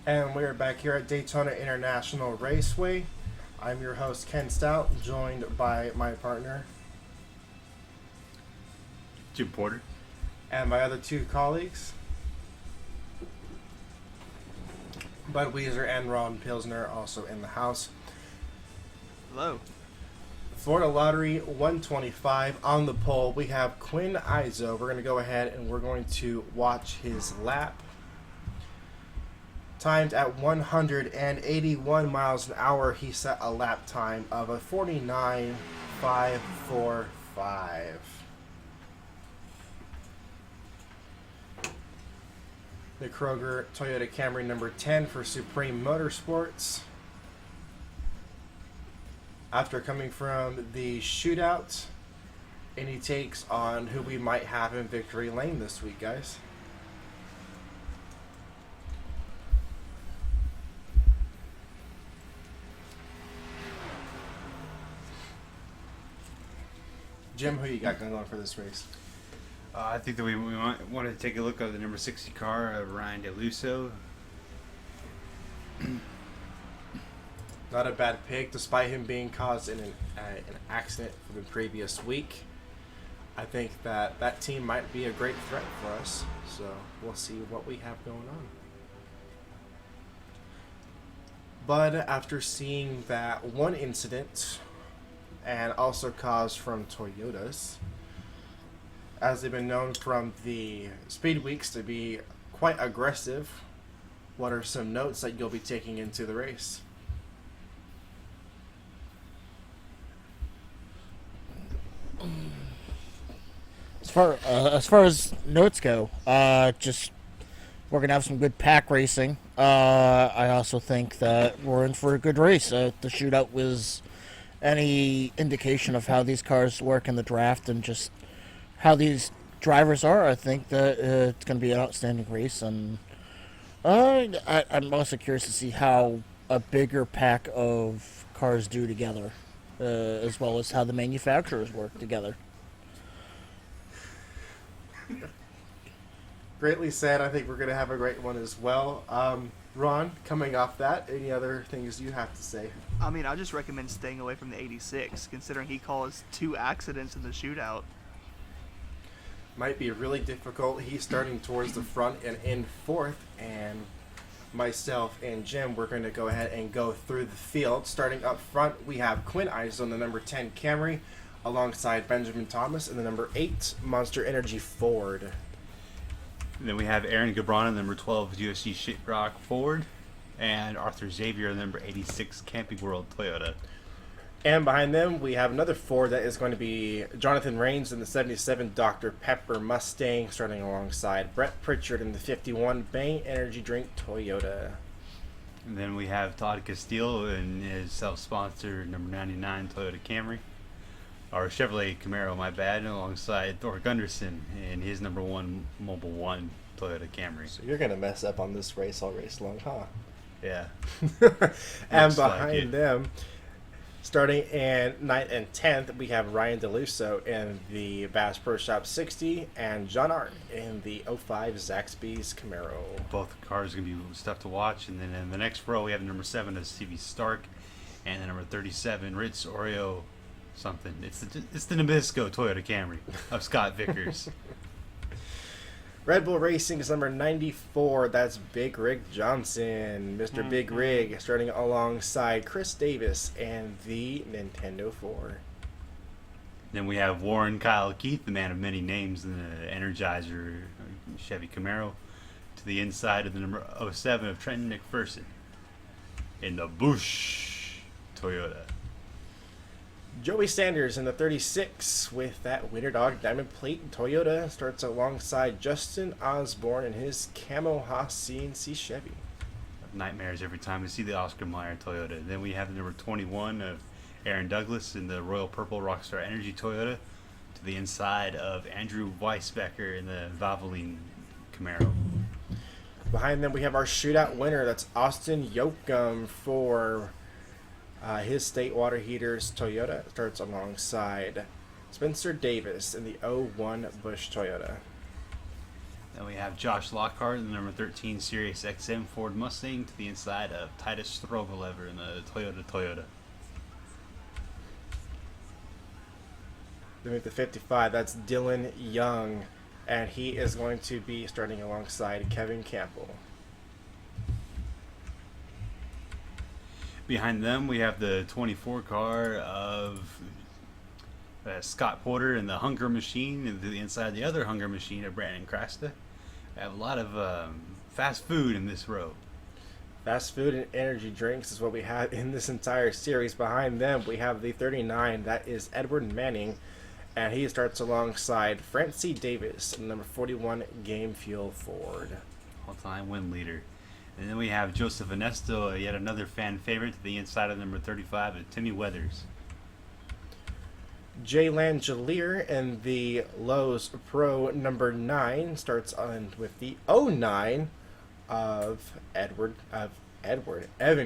And we're back here at Daytona International Raceway. I'm your host, Ken Stout, joined by my partner Jim Porter. and my other two colleagues, Bud Weezer and Ron Pilsner, also in the house. Hello. Florida Lottery 125 on the pole. We have Quinn Izo. We're going to go ahead and we're going to watch his lap. Timed at 181 miles an hour, he set a lap time of a 49.545. The Kroger Toyota Camry number 10 for Supreme Motorsports. After coming from the shootout, any takes on who we might have in victory lane this week, guys? Jim, who you got going on for this race? I think that we want to take a look at the number 60 car of Ryan DeLusso. Not a bad pick, despite him being caused in an accident from the previous week. I think that team might be a great threat for us, so we'll see what we have going on. But after seeing that one incident, and also caused from Toyotas, as they've been known from the Speed Weeks to be quite aggressive, what are some notes that you'll be taking into the race? As far as notes go, just we're gonna have some good pack racing. I also think that we're in for a good race. The shootout was any indication of how these cars work in the draft and just how these drivers are. I think that it's going to be an outstanding race, and I'm also curious to see how a bigger pack of cars do together, as well as how the manufacturers work together. Greatly said. I think we're going to have a great one as well. Ron, coming off that, any other things you have to say? I mean, I just recommend staying away from the 86, considering he caused 2 accidents in the shootout. Might be really difficult. He's starting towards the front and in fourth, and myself and Jim, we're going to go ahead and go through the field. Starting up front, we have Quinn Ives on the number 10 Camry, alongside Benjamin Thomas in the number 8 Monster Energy Ford. And then we have Aaron Gabrana, number 12 USG Shiprock Ford, and Arthur Xavier, number 86 Camping World Toyota. And behind them, we have another Ford that is going to be Jonathan Rains in the 77 Dr. Pepper Mustang, starting alongside Brett Pritchard in the 51 Bang Energy Drink Toyota. And then we have Todd Castile in his self-sponsored number 99 Toyota Camry. Or Chevrolet Camaro, my bad, alongside Thor Gunderson in his number 1 Mobile 1 Toyota Camry. So you're going to mess up on this race all race long, huh? Yeah. And Looks like behind it. them, starting in 9th and 10th, we have Ryan DeLusso in the Bass Pro Shop 60 and John Art in the 05 Zaxby's Camaro. Both cars are going to be stuff to watch. And then in the next row, we have number 7 of CV Stark and the number 37 Ritz Oreo something. It's the Nabisco Toyota Camry of Scott Vickers. Red Bull Racing is number 94. That's Big Rig Johnson. Mr. Big Rig starting alongside Chris Davis and the Nintendo 4. Then we have Warren Kyle Keith, the man of many names in the Energizer Chevy Camaro, to the inside of the number 07 of Trenton McPherson in the Bush Toyota. Joey Sanders in the 36 with that Winter Dog Diamond Plate Toyota starts alongside Justin Osborne in his Camo Haas CNC Chevy. Nightmares every time we see the Oscar Mayer Toyota. Then we have the number 21 of Aaron Douglas in the Royal Purple Rockstar Energy Toyota, to the inside of Andrew Weisbecker in the Valvoline Camaro. Behind them we have our shootout winner. That's Austin Yoakum for his State Water Heaters Toyota. Starts alongside Spencer Davis in the 01 Bush Toyota. Then we have Josh Lockhart in the number 13 Sirius XM Ford Mustang to the inside of Titus Strogolever in the Toyota. Then with the 55, that's Dylan Young, and he is going to be starting alongside Kevin Campbell. Behind them, we have the 24 car of Scott Porter and the Hunger Machine, and to the inside of the other Hunger Machine of Brandon Crasta. We have a lot of fast food in this row. Fast food and energy drinks is what we have in this entire series. Behind them, we have the 39. That is Edward Manning, and he starts alongside Francie Davis, number 41 Game Fuel Ford. All-time win leader. And then we have Joseph Ernesto, yet another fan favorite, to the inside of number 35 of Timmy Weathers. Jay Langelier in the Lowe's Pro number 9 starts on with the 09 of Evan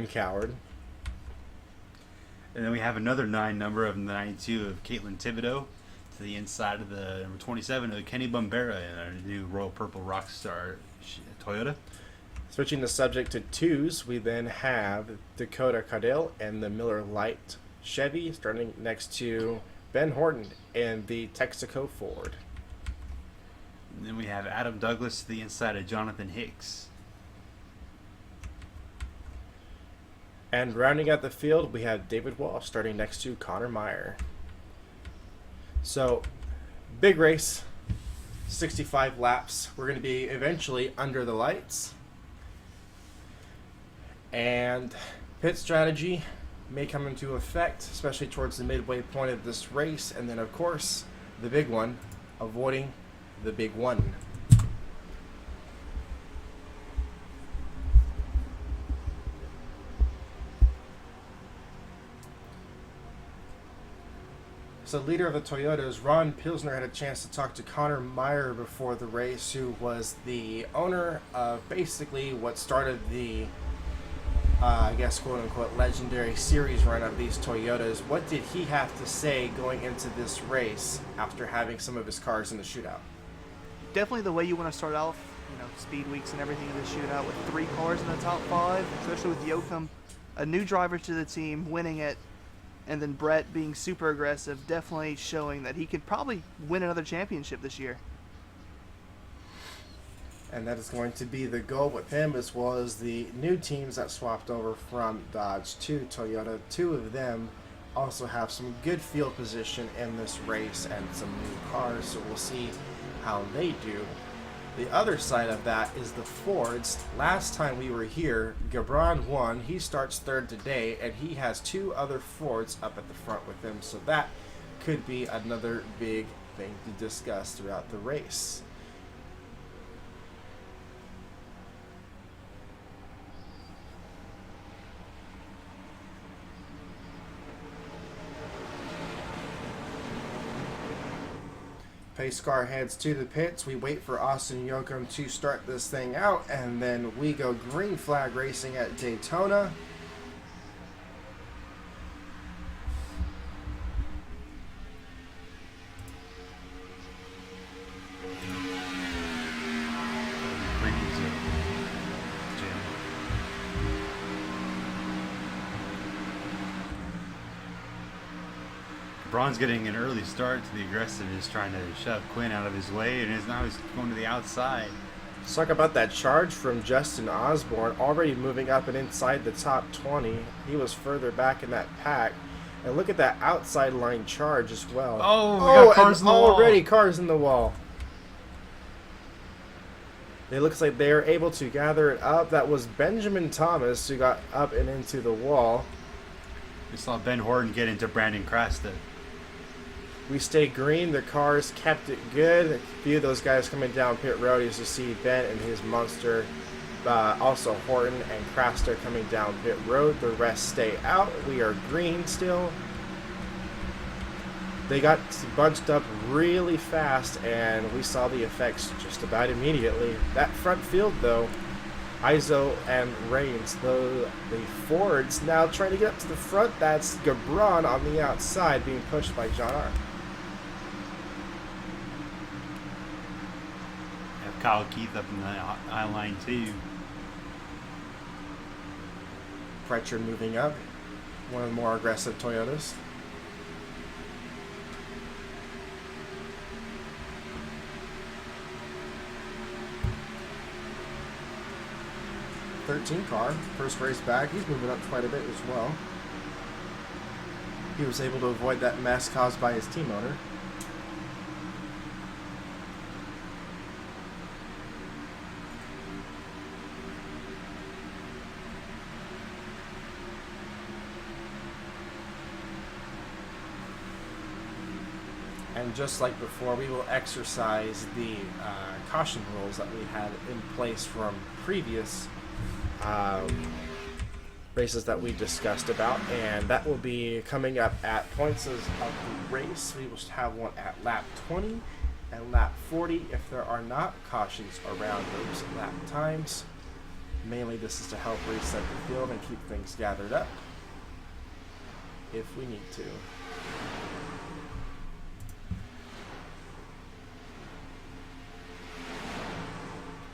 Coward. And then we have another 9 number of the 92 of Caitlin Thibodeau to the inside of the number 27 of Kenny Bombera in our new Royal Purple Rockstar Toyota. Switching the subject to 2s, we then have Dakota Cardell and the Miller Lite Chevy starting next to Ben Horton and the Texaco Ford. And then we have Adam Douglas to the inside of Jonathan Hicks. And rounding out the field, we have David Walsh starting next to Connor Meyer. So, big race, 65 laps. We're going to be eventually under the lights. And pit strategy may come into effect, especially towards the midway point of this race. And then, of course, the big one, avoiding the big one. So leader of the Toyotas, Ron Pilsner, had a chance to talk to Connor Meyer before the race, who was the owner of basically what started the, I guess, quote-unquote, legendary series run of these Toyotas. What did he have to say going into this race after having some of his cars in the shootout? Definitely the way you want to start off, speed weeks and everything in the shootout with 3 cars in the top 5, especially with Yoakum, a new driver to the team, winning it. And then Brett being super aggressive, definitely showing that he could probably win another championship this year. And that is going to be the goal with him, as well as the new teams that swapped over from Dodge to Toyota. 2 of them also have some good field position in this race and some new cars, so we'll see how they do. The other side of that is the Fords. Last time we were here, Gabron won. He starts 3rd today, and he has 2 other Fords up at the front with him. So that could be another big thing to discuss throughout the race. Pace car heads to the pits. We wait for Austin Yoakum to start this thing out, and then we go green flag racing at Daytona. Braun's getting an early start to the aggressiveness, trying to shove Quinn out of his way, and now he's going to the outside. Let's talk about that charge from Justin Osborne, already moving up and inside the top 20. He was further back in that pack. And look at that outside line charge as well. Oh, we got cars in the wall. Already cars in the wall. It looks like they are able to gather it up. That was Benjamin Thomas who got up and into the wall. We saw Ben Horton get into Brandon Crasta. We stayed green. The cars kept it good. A few of those guys coming down pit road as you see Ben and his monster. Also Horton and Craster coming down pit road. The rest stay out. We are green still. They got bunched up really fast, and we saw the effects just about immediately. That front field, though, Izo and Reigns, the Fords now trying to get up to the front. That's Gabron on the outside being pushed by John R. Kyle Keith up in the eye line too. Pritchard moving up, one of the more aggressive Toyotas. car, first race back. He's moving up quite a bit as well. He was able to avoid that mess caused by his team owner. And just like before, we will exercise the caution rules that we had in place from previous races that we discussed about, and that will be coming up at points of the race. We will have one at lap 20 and lap 40 if there are not cautions around those lap times. Mainly this is to help reset the field and keep things gathered up if we need to.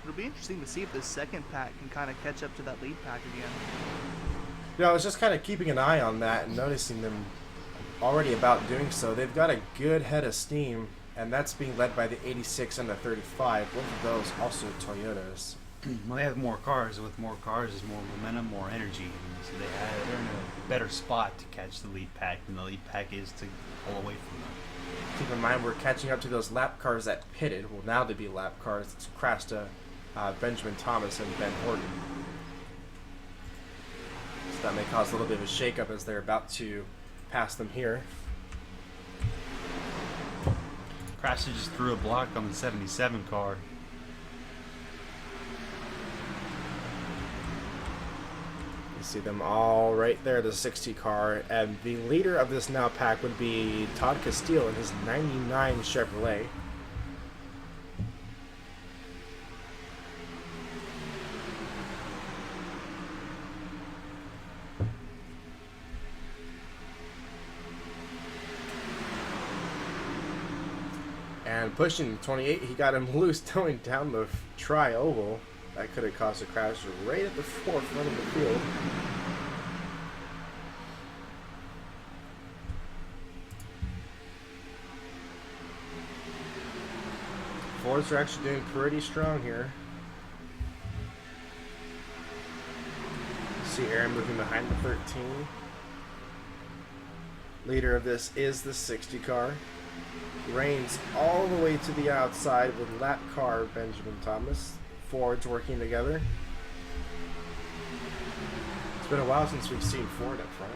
It'll be interesting to see if this second pack can kind of catch up to that lead pack again. Yeah, I was just kind of keeping an eye on that and noticing them already about doing so. They've got a good head of steam, and that's being led by the 86 and the 35. Both of those also Toyotas. Well, they have more cars. With more cars, there's more momentum, more energy. And so they're in a better spot to catch the lead pack than the lead pack is to pull away from them. Keep in mind, we're catching up to those lap cars that pitted. Well, now they be lap cars. It's Krasta, Benjamin Thomas, and Ben Horton. So that may cause a little bit of a shakeup as they're about to pass them here. Crasher just threw a block on the 77 car. You see them all right there, the 60 car, and the leader of this now pack would be Todd Castile in his 99 Chevrolet. And pushing 28, he got him loose going down the tri-oval. That could have caused a crash right at the forefront of the field. Fords are actually doing pretty strong here. See Aaron moving behind the 13. Leader of this is the 60 car. Reigns all the way to the outside with lap car Benjamin Thomas. Fords working together. It's been a while since we've seen Ford up front.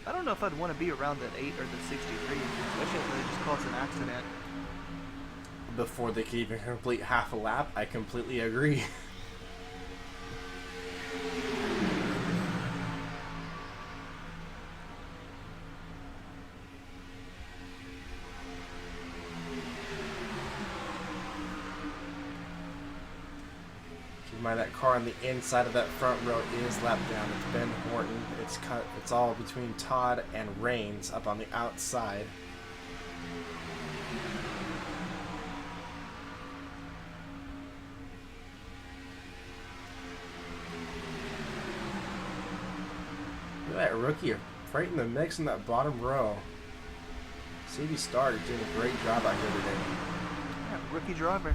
I don't know if I'd want to be around that 8 or the 63, especially if they just cause an accident. Before they can even complete half a lap, I completely agree. Mind that car on the inside of that front row is lapped down. It's Ben Horton. It's all between Todd and Reigns up on the outside. Look at that rookie right in the mix in that bottom row. CV Star is doing a great job out here today. Yeah, rookie driver.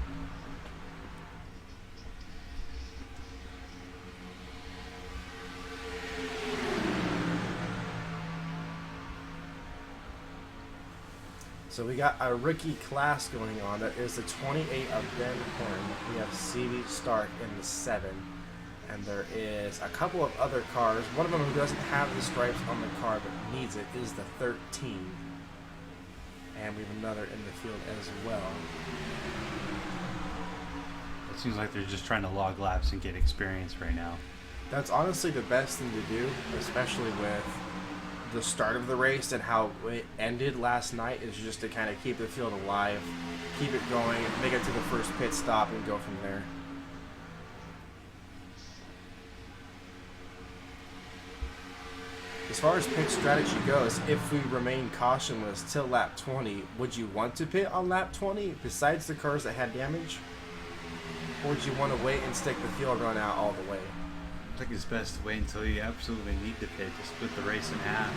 So we got a rookie class going on. That is the 28 of Ben Horn. We have CV Stark in the 7. And there is a couple of other cars. One of them who doesn't have the stripes on the car but needs it is the 13. And we have another in the field as well. It seems like they're just trying to log laps and get experience right now. That's honestly the best thing to do, especially with the start of the race and how it ended last night, is just to kind of keep the field alive, keep it going, make it to the first pit stop and go from there. as far as pit strategy goes, if we remain cautionless till lap 20, would you want to pit on lap 20 besides the cars that had damage? Or would you want to wait and stick the field run out all the way? I think it's best to wait until you absolutely need to pit to split the race in half.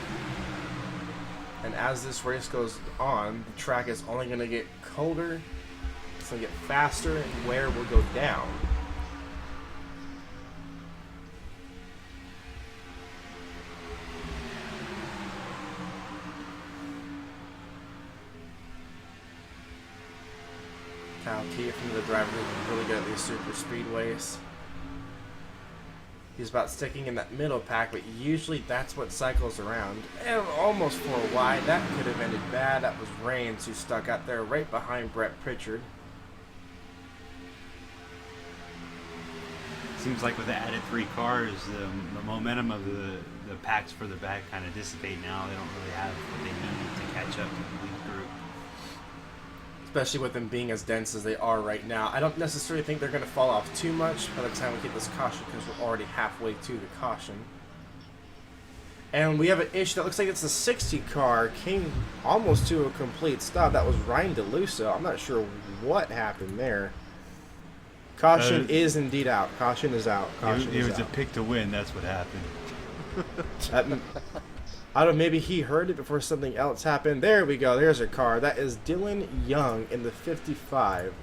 And as this race goes on, the track is only going to get colder, it's going to get faster, and wear will go down. Kyle Keith, from the driver who's really good at these super speedways. He's about sticking in that middle pack, but usually that's what cycles around. And almost for a wide, that could have ended bad. That was Rains who stuck out there right behind Brett Pritchard. Seems like with the added 3 cars, the momentum of the packs further back kind of dissipate now. They don't really have what they need to catch up to the lead group. Especially with them being as dense as they are right now. I don't necessarily think they're going to fall off too much by the time we hit this caution, because we're already halfway to the caution. And we have an issue that looks like it's the 60 car. Came almost to a complete stop. That was Ryan DeLusso. I'm not sure what happened there. Caution is indeed out. Caution is out. Caution It is was a out. pick to win. That's what happened. I don't know, maybe he heard it before something else happened. There we go. There's a car. That is Dylan Young in the 55.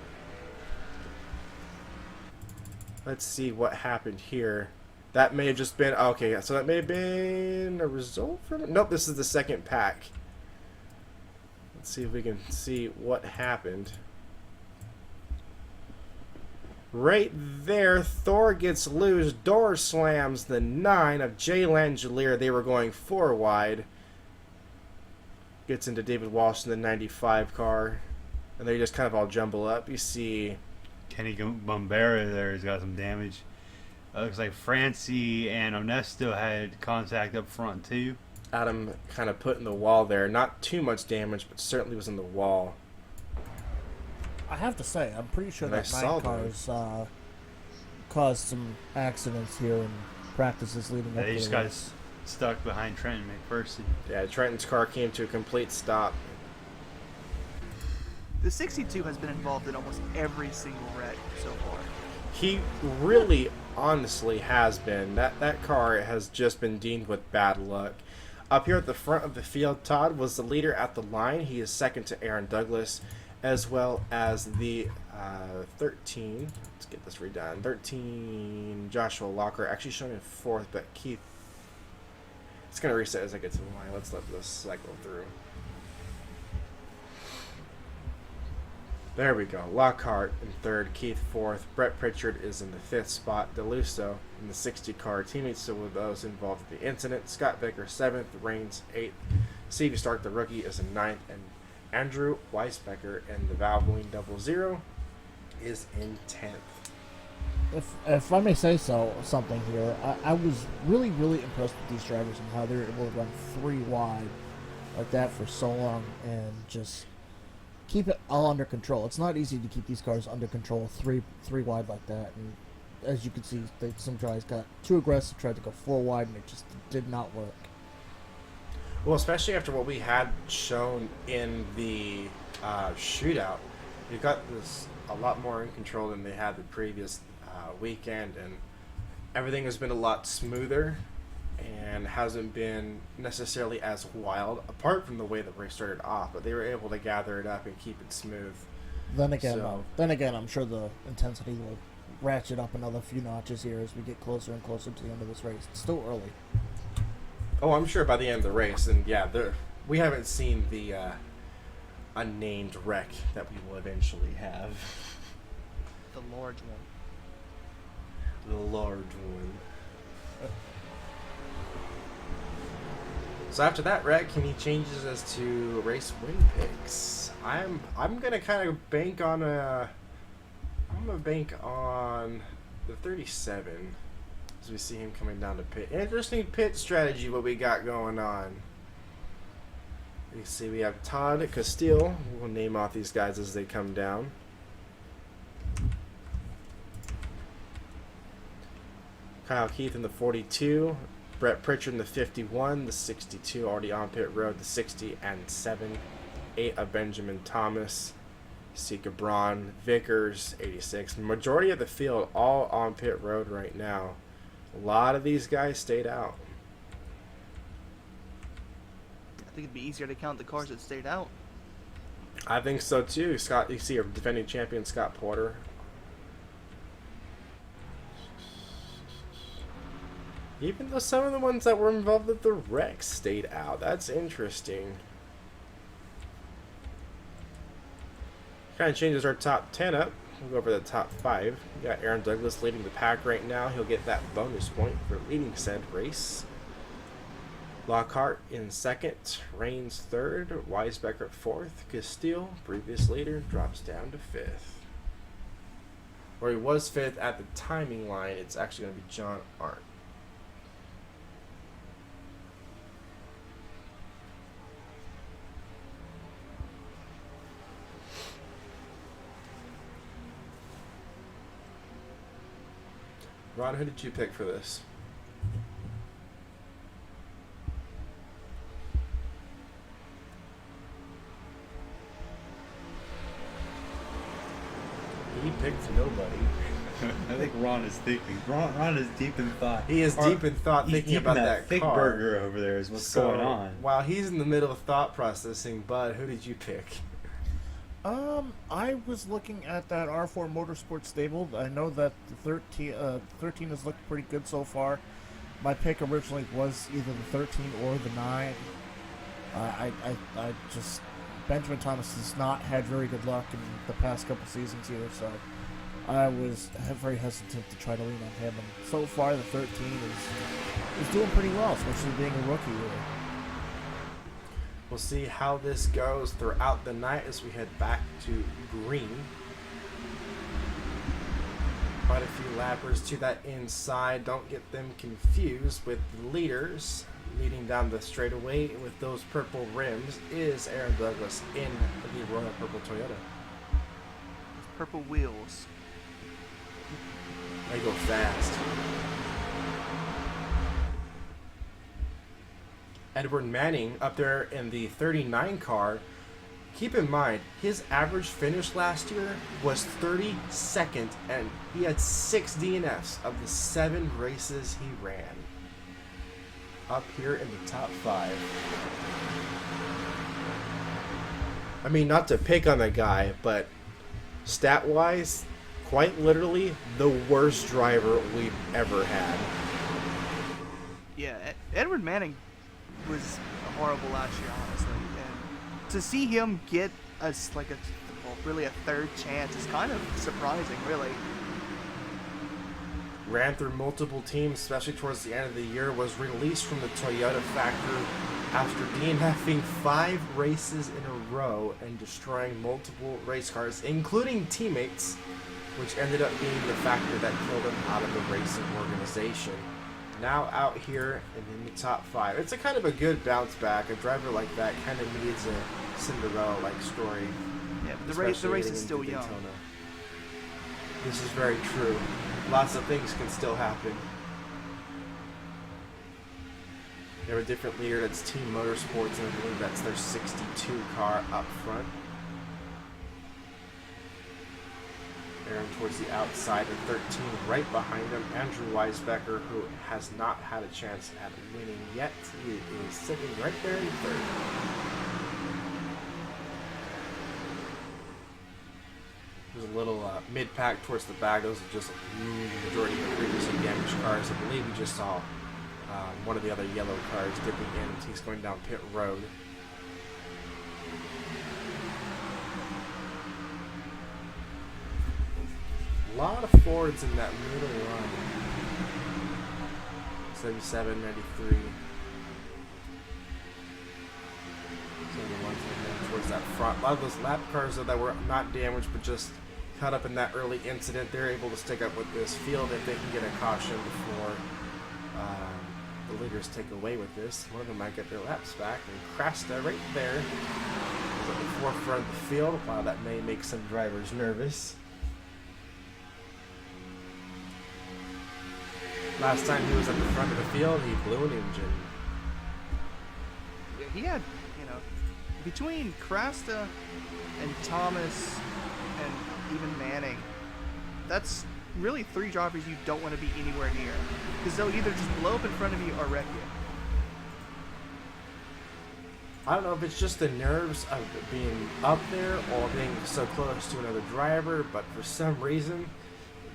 Let's see what happened here. That may have just been... Okay, so that may have been a result from it. Nope, this is the second pack. Let's see if we can see what happened. Right there, Thor gets loose. Door slams the 9 of Jay Langelier. They were going 4 wide. Gets into David Walsh in the 95 car. And they just kind of all jumble up. You see... Kenny Bombera there has got some damage. Looks like Francie and Onesto had contact up front too. Adam kind of put in the wall there. Not too much damage, but certainly was in the wall. I have to say, I'm pretty sure And I that saw nine cars caused some accidents here in practices leading up They to just the got race. stuck behind Trenton McPherson. Yeah, Trenton's car came to a complete stop. The 62 has been involved in almost every single wreck so far. He really, honestly has been. That car has just been deemed with bad luck. Up here at the front of the field, Todd was the leader at the line. He is second to Aaron Douglas, as well as the 13. Let's get this redone. 13, Joshua Locker, actually showing in fourth, but Keith. It's going to reset as I get to the line. Let's let this cycle through. There we go. Lockhart in third, Keith fourth, Brett Pritchard is in the 5th spot, DeLusso in the 60 car. Teammates with those involved in the incident. Scott Vicker 7th, Rains 8th, Stevie Stark the rookie is in 9th, and Andrew Weisbecker in the Valvoline 00 is in 10th. If I may say something here, I was really impressed with these drivers and how they were able to run 3 wide like that for so long and just keep it all under control. It's not easy to keep these cars under control three wide like that. And as you can see, some guys got too aggressive, tried to go 4 wide, and it just did not work. Well, especially after what we had shown in the shootout, we got this a lot more in control than they had the previous weekend, and everything has been a lot smoother and hasn't been necessarily as wild, apart from the way the race started off, but they were able to gather it up and keep it smooth. Then again, I'm sure the intensity will ratchet up another few notches here as we get closer and closer to the end of this race. It's still early. Oh, I'm sure by the end of the race, and yeah, we haven't seen the unnamed wreck that we will eventually have. The large one. The large one. So after that wreck, he changes us to race win picks. I'm gonna kind of bank on I'm gonna bank on the 37 as we see him coming down to pit. Interesting pit strategy what we got going on. You see we have Todd Castile. We'll name off these guys as they come down. Kyle Keith in the 42. Brett Pritchard in the 51, the 62 already on pit road, the 60 and 7, 8 of Benjamin Thomas, Sika Braun, Vickers, 86. Majority of the field all on pit road right now. A lot of these guys stayed out. I think it'd be easier to count the cars that stayed out. I think so too. Scott, you see our defending champion Scott Porter. Even though some of the ones that were involved with the wreck stayed out. That's interesting. Kind of changes our top 10 up. We'll go over the top 5. We got Aaron Douglas leading the pack right now. He'll get that bonus point for leading said race. Lockhart in second, Reigns third, Weisbecker fourth, Castile, previous leader, drops down to fifth. Where he was fifth at the timing line, it's actually going to be John Arndt. Ron, who did you pick for this? He picked nobody. I think Ron is thinking. Ron is deep in thought. He is deep in thought, He's thinking deep about in that thick car. burger over there is what's going on. While he's in the middle of thought processing, Bud, who did you pick? I was looking at that R4 Motorsports stable. I know that the 13 has looked pretty good so far. My pick originally was either the 13 or the 9. I just Benjamin Thomas has not had very good luck in the past couple seasons either, so I was very hesitant to try to lean on him. And so far, the 13 is doing pretty well, especially being a rookie here. We'll see how this goes throughout the night as we head back to green. Quite a few lappers to that inside. Don't get them confused with the leaders. Leading down the straightaway with those purple rims is Aaron Douglas in the Royal Purple Toyota. Purple wheels. They go fast. Edward Manning up there in the 39 car. Keep in mind, his average finish last year was 32nd, and he had 6 DNFs of the 7 races he ran. Up here in the top 5. I mean, not to pick on the guy, but stat-wise, quite literally the worst driver we've ever had. Yeah, Edward Manning was horrible last year, honestly. And to see him get us like really a third chance is kind of surprising, really. Ran through multiple teams, especially towards the end of the year, was released from the Toyota factory after DNFing 5 races in a row and destroying multiple race cars, including teammates, which ended up being the factor that killed him out of the racing organization. Now out here and in the top 5. It's a kind of a good bounce back. A driver like that kind of needs a Cinderella-like story. Yeah, but the race is still young. Daytona. This is very true. Lots of things can still happen. They have a different leader, that's Team Motorsports, and I believe that's their 62 car up front. Aaron towards the outside of 13, right behind him, Andrew Weisbecker, who has not had a chance at winning yet. He is sitting right there in third. There's a little mid-pack towards the back. Those are just the majority of the previously damaged cars. I believe we just saw one of the other yellow cars dipping in. He's going down pit road. A lot of Fords in that middle run. 77, 93. Some of the ones that went towards that front. A lot of those lap cars though, that were not damaged but just caught up in that early incident, they're able to stick up with this field if they can get a caution before the leaders take away with this. One of them might get their laps back, and Krasta right there is at the forefront of the field. Wow, that may make some drivers nervous. Last time he was at the front of the field, he blew an engine. Yeah, he had, between Krasta and Thomas and even Manning, that's really 3 drivers you don't want to be anywhere near, because they'll either just blow up in front of you or wreck you. I don't know if it's just the nerves of being up there or being so close to another driver, but for some reason,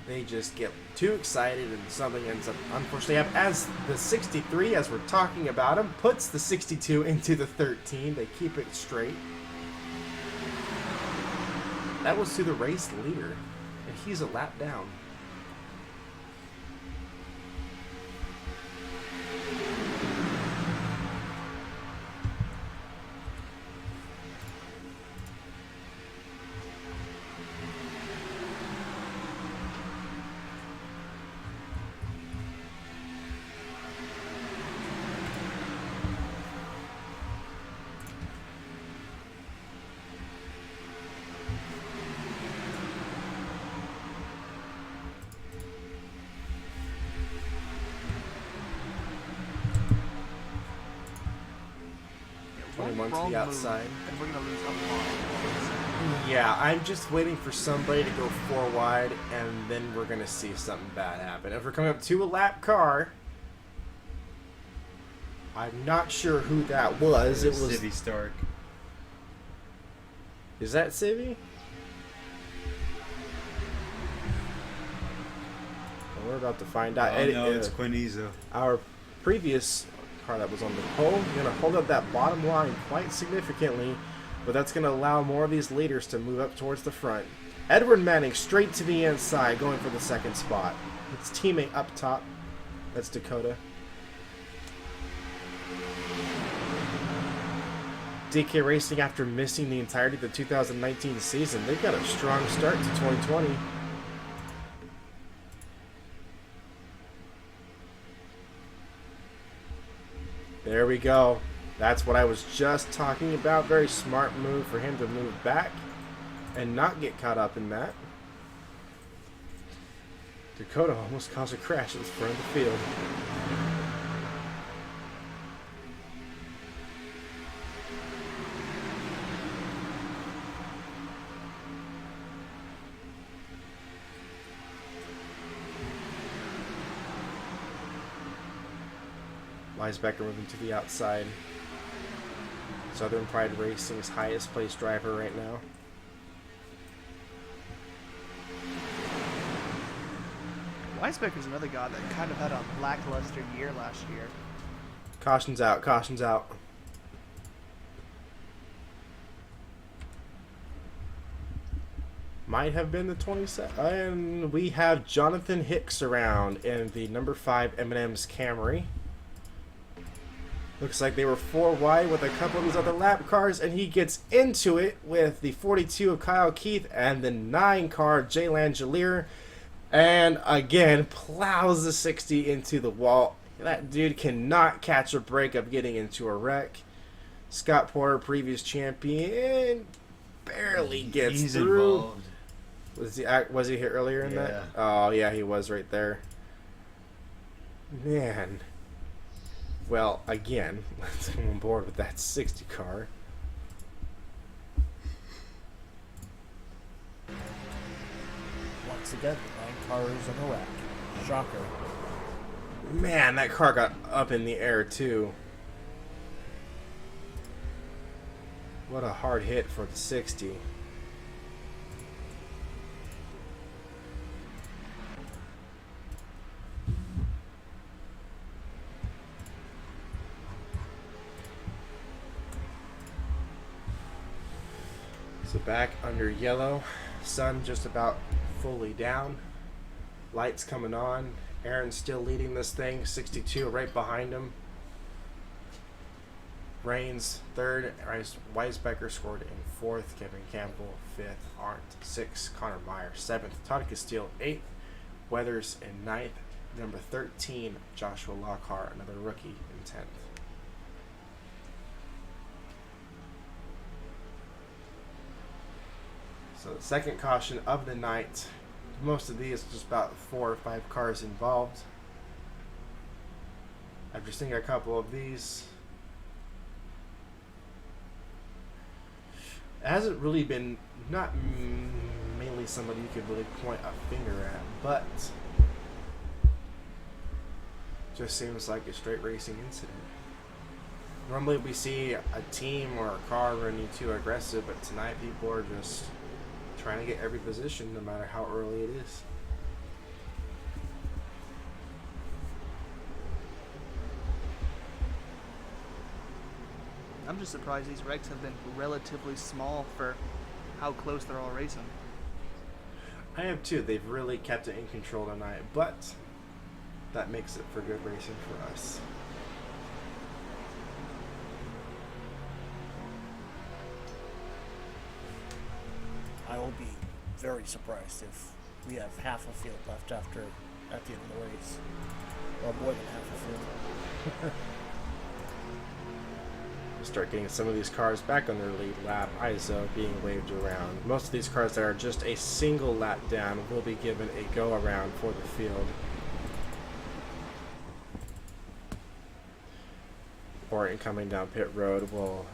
they just get too excited and something ends up unfortunately happening. As the 63, as we're talking about him, puts the 62 into the 13. They keep it straight. That was to the race leader, and he's a lap down. One 21 to wrong the outside. move, and we're gonna lose a lot. Yeah, I'm just waiting for somebody to go 4 wide, and then we're going to see something bad happen. If we're coming up to a lap car, I'm not sure who that was. It was Civvy Stark. Is that Civvy? Well, we're about to find out. Oh, no, it's Quinizo. Our previous car that was on the pole, going to hold up that bottom line quite significantly, but that's going to allow more of these leaders to move up towards the front. Edward Manning straight to the inside, going for the 2nd spot. It's teammate up top. That's Dakota. DK Racing, after missing the entirety of the 2019 season, they've got a strong start to 2020. There we go. That's what I was just talking about. Very smart move for him to move back and not get caught up in that. Dakota almost caused a crash at the front of the field. Weisbecker moving to the outside. Southern Pride Racing's highest placed driver right now. Weisbecker's another guy that kind of had a lackluster year last year. Caution's out, caution's out. Might have been the 27. And we have Jonathan Hicks around in the number 5 M&M's Camry. Looks like they were 4 wide with a couple of these other lap cars, and he gets into it with the 42 of Kyle Keith and the 9 car Jay Langelier, and again plows the 60 into the wall. That dude cannot catch a break of getting into a wreck. Scott Porter, previous champion, barely gets He's through. involved. Was he here earlier in that? Yeah. Oh yeah, he was right there. Man. Well, again, let's come on board with that 60 car. Once again, the 9 car is in a wreck. Shocker. Man, that car got up in the air too. What a hard hit for the 60. So back under yellow, sun just about fully down, lights coming on. Aaron's still leading this thing, 62 right behind him. Reigns 3rd, Weisbecker scored in 4th, Kevin Campbell 5th, Arndt 6th, Connor Meyer 7th, Todd Castile 8th, Weathers in 9th, number 13, Joshua Lockhart, another rookie, in 10th. So the second caution of the night. Most of these, just about 4 or 5 cars involved. After seeing a couple of these, it hasn't really been not mainly somebody you could really point a finger at, but just seems like a straight racing incident. Normally we see a team or a car running too aggressive, but tonight people are just trying to get every position no matter how early it is. I'm just surprised these wrecks have been relatively small for how close they're all racing. I am too. They've really kept it in control tonight, but that makes it for good racing for us. I will be very surprised if we have half a field left at the end of the race, or more than half a field. We'll start getting some of these cars back on their lead lap. ISO being waved around. Most of these cars that are just a single lap down will be given a go around for the field. Orton coming down pit road will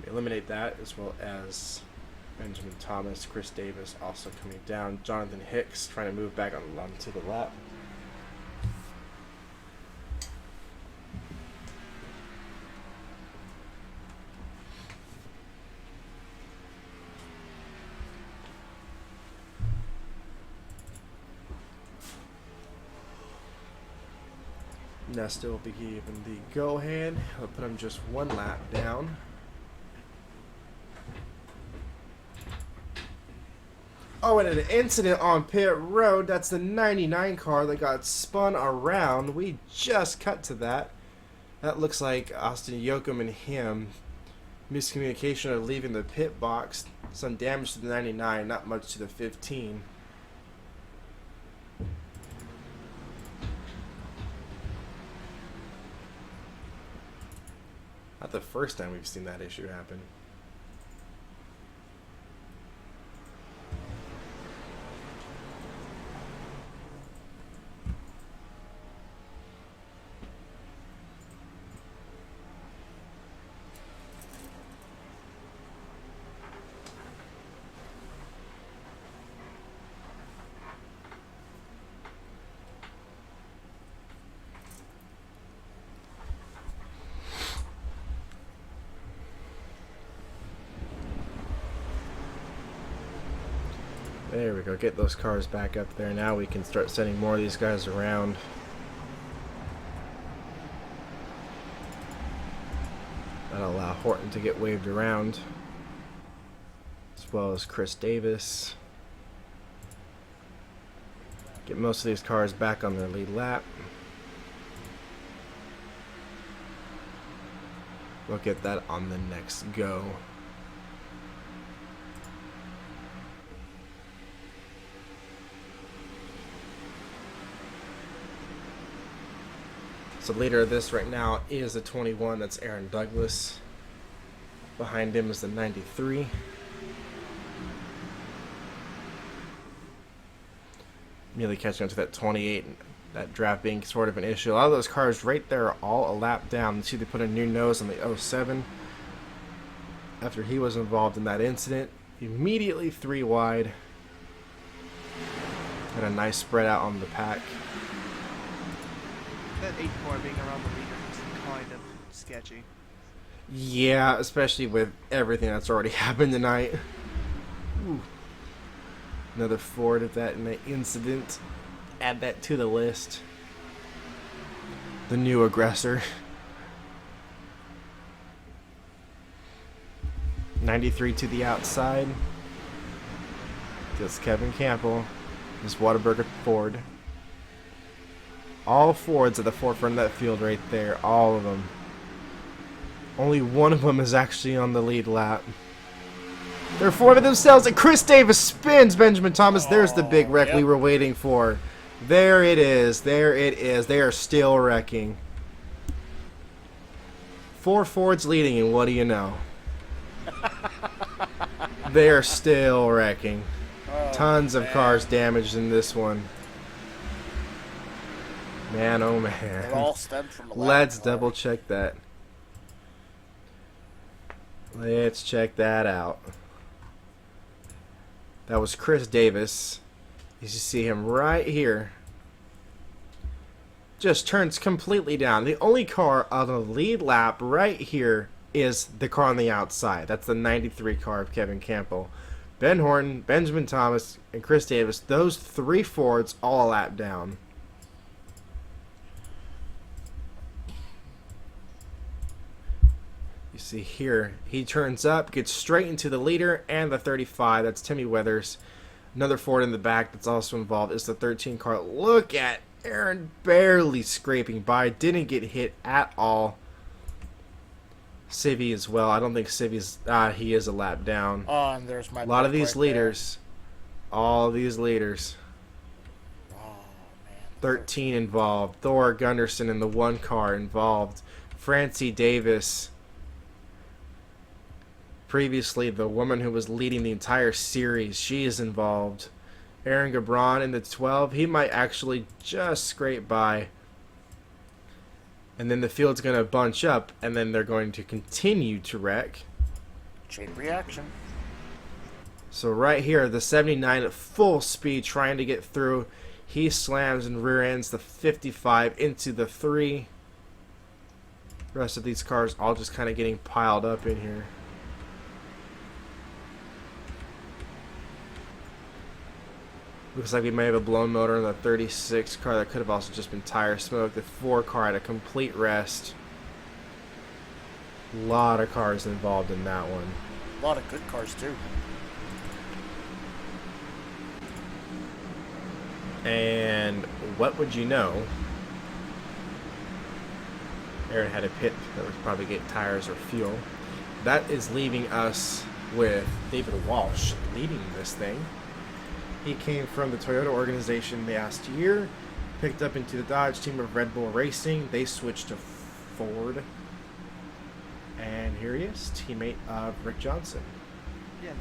eliminate that, as well as Benjamin Thomas, Chris Davis also coming down. Jonathan Hicks trying to move back onto the lap. Nesta will be given the go-ahead. He'll put him just one lap down. Oh, and an incident on pit road. That's the 99 car that got spun around. We just cut to that. That looks like Austin Yoakum and him. Miscommunication of leaving the pit box. Some damage to the 99, not much to the 15. Not the first time we've seen that issue happen. There we go. Get those cars back up there. Now we can start sending more of these guys around. That'll allow Horton to get waved around, as well as Chris Davis. Get most of these cars back on their lead lap. We'll get that on the next go. So leader of this right now is the 21. That's Aaron Douglas. Behind him is the 93. Immediately catching up to that 28. That draft being sort of an issue. A lot of those cars right there are all a lap down. You see they put a new nose on the 07. After he was involved in that incident. Immediately 3 wide. Had a nice spread out on the pack. That 8 car being around the leader is kind of sketchy. Yeah, especially with everything that's already happened tonight. Ooh. Another Ford of that in the incident. Add that to the list. The new aggressor. 93 to the outside. Just Kevin Campbell. This Whataburger Ford. All Fords at the forefront of that field right there. All of them. Only one of them is actually on the lead lap. They're forming themselves, and Chris Davis spins Benjamin Thomas. There's the big wreck we were waiting for. There it is. There it is. They are still wrecking. 4 Fords leading, and what do you know? They are still wrecking. Tons of cars damaged in this one. Man, oh It man. all stemmed from the lap Let's car. double check that. Let's check that out. That was Chris Davis. You see him right here. Just turns completely down. The only car on the lead lap right here is the car on the outside. That's the 93 car of Kevin Campbell. Ben Horton, Benjamin Thomas, and Chris Davis, those 3 Fords all a lap down. You see here, he turns up, gets straight into the leader and the 35. That's Timmy Weathers. Another Ford in the back that's also involved is the 13 car. Look at Aaron barely scraping by. Didn't get hit at all. Civvy as well. I don't think Civvy's... he is a lap down. Oh, and there's my A lot of book these right leaders. All these leaders. there. Oh, man. 13 involved. Thor Gunderson in the 1 car involved. Francie Davis. Previously, the woman who was leading the entire series, she is involved. Aaron Gabron in the 12. He might actually just scrape by. And then the field's going to bunch up, and then they're going to continue to wreck. Chain reaction. So right here, the 79 at full speed trying to get through. He slams and rear ends the 55 into the 3. The rest of these cars all just kind of getting piled up in here. Looks like we may have a blown motor in the 36 car. That could have also just been tire smoke. The 4 car had a complete rest. A lot of cars involved in that one. A lot of good cars, too. And what would you know? Aaron had a pit that was probably getting tires or fuel. That is leaving us with David Walsh leading this thing. He came from the Toyota organization last year, picked up into the Dodge team of Red Bull Racing. They switched to Ford. And here he is, teammate of Rick Johnson. Yeah,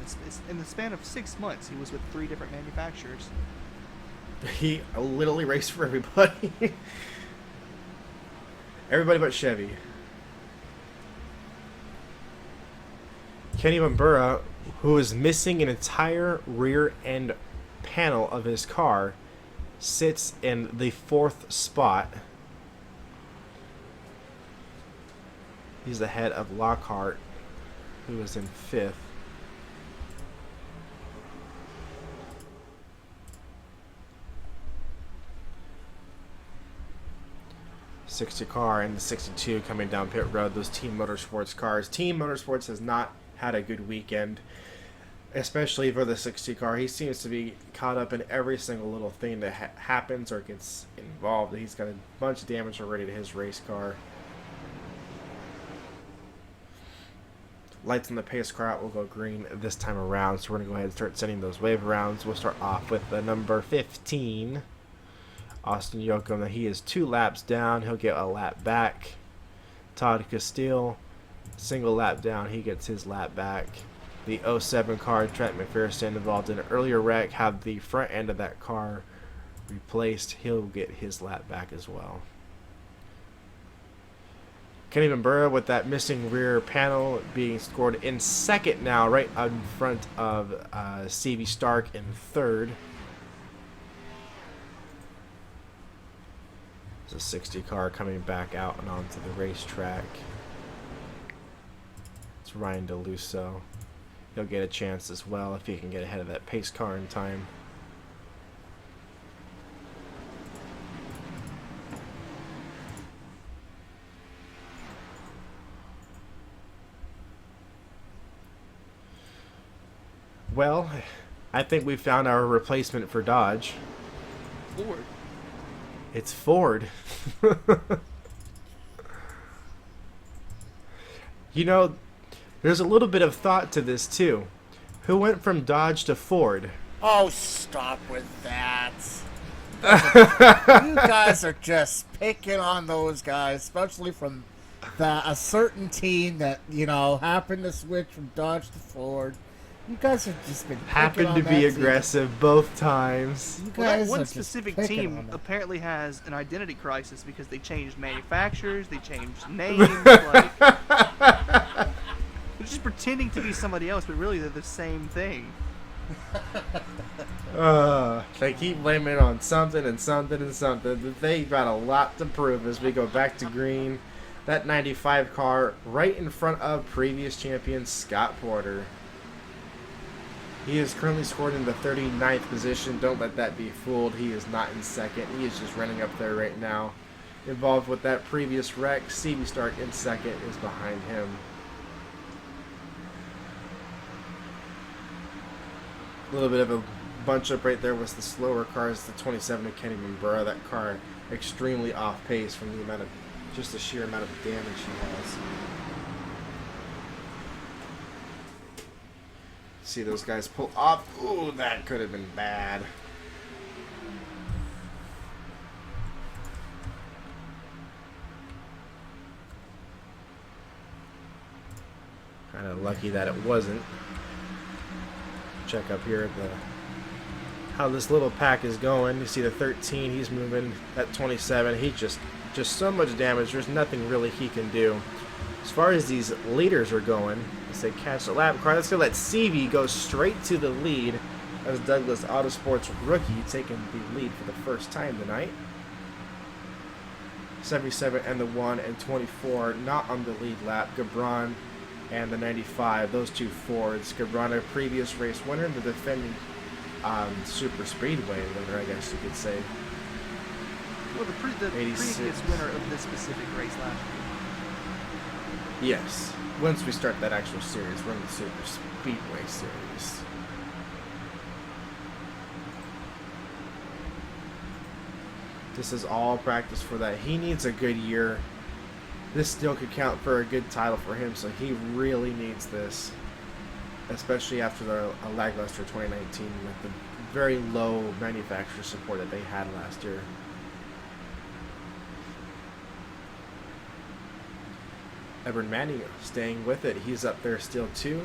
in the span of 6 months, he was with 3 different manufacturers. He literally raced for everybody. Everybody but Chevy. Kenny Bambura, who is missing an entire rear end panel of his car, sits in the 4th spot. He's ahead of Lockhart, who is in 5th. '60 car and the 62 coming down pit road. Those Team Motorsports cars. Team Motorsports has not had a good weekend, especially for the 60 car. He seems to be caught up in every single little thing that happens or gets involved. He's got a bunch of damage already to his race car. Lights on the pace car out will go green this time around, so we're going to go ahead and start sending those wave rounds. We'll start off with the number 15. Austin Yoakum, he is 2 laps down. He'll get a lap back. Todd Castile, single lap down. He gets his lap back. The 07 car, Trent McPherson, involved in an earlier wreck, have the front end of that car replaced. He'll get his lap back as well. Kenny Bambura with that missing rear panel being scored in 2nd now, right in front of C.V. Stark in 3rd. There's a 60 car coming back out and onto the racetrack. It's Ryan DeLusso. He'll get a chance as well if he can get ahead of that pace car in time. Well, I think we found our replacement for Dodge. Ford. It's Ford. You know, there's a little bit of thought to this too. Who went from Dodge to Ford? Oh, stop with that. You guys are just picking on those guys, especially from a certain team that, happened to switch from Dodge to Ford. You guys have just been Happened to be aggressive both times. You Well, that guys one are just specific picking team on it. apparently has an identity crisis because they changed manufacturers, they changed names, like they're just pretending to be somebody else, but really they're the same thing. They keep blaming it on something and something and something. They got a lot to prove as we go back to green. That 95 car right in front of previous champion Scott Porter. He is currently scored in the 39th position. Don't let that be fooled. He is not in second. He is just running up there right now. Involved with that previous wreck. CB Stark in second is behind him. A little bit of a bunch up right there was the slower cars, the 27 of Kenny Burrow. That car extremely off pace from the amount of, just the sheer amount of damage he has. See those guys pull off. Ooh, that could have been bad. Kind of lucky that it wasn't. Check up here at the how this little pack is going. You see the 13, he's moving. That 27, he just so much damage. There's nothing really he can do. As far as these leaders are going, as they catch the lap car, let's go let CV go straight to the lead as Douglas Autosports rookie taking the lead for the first time tonight. 77 and the 1 and 24 not on the lead lap. Gabron and the 95, those two Fords. Gabron, a previous race winner, the defending Super Speedway winner, I guess you could say. Well, the previous winner of this specific race last year. Yes. Once we start that actual series, we're in the Super Speedway Series. This is all practice for that. He needs a good year. This still could count for a good title for him, so he really needs this. Especially after a lackluster 2019 with the very low manufacturer support that they had last year. Edward Manning staying with it. He's up there still too.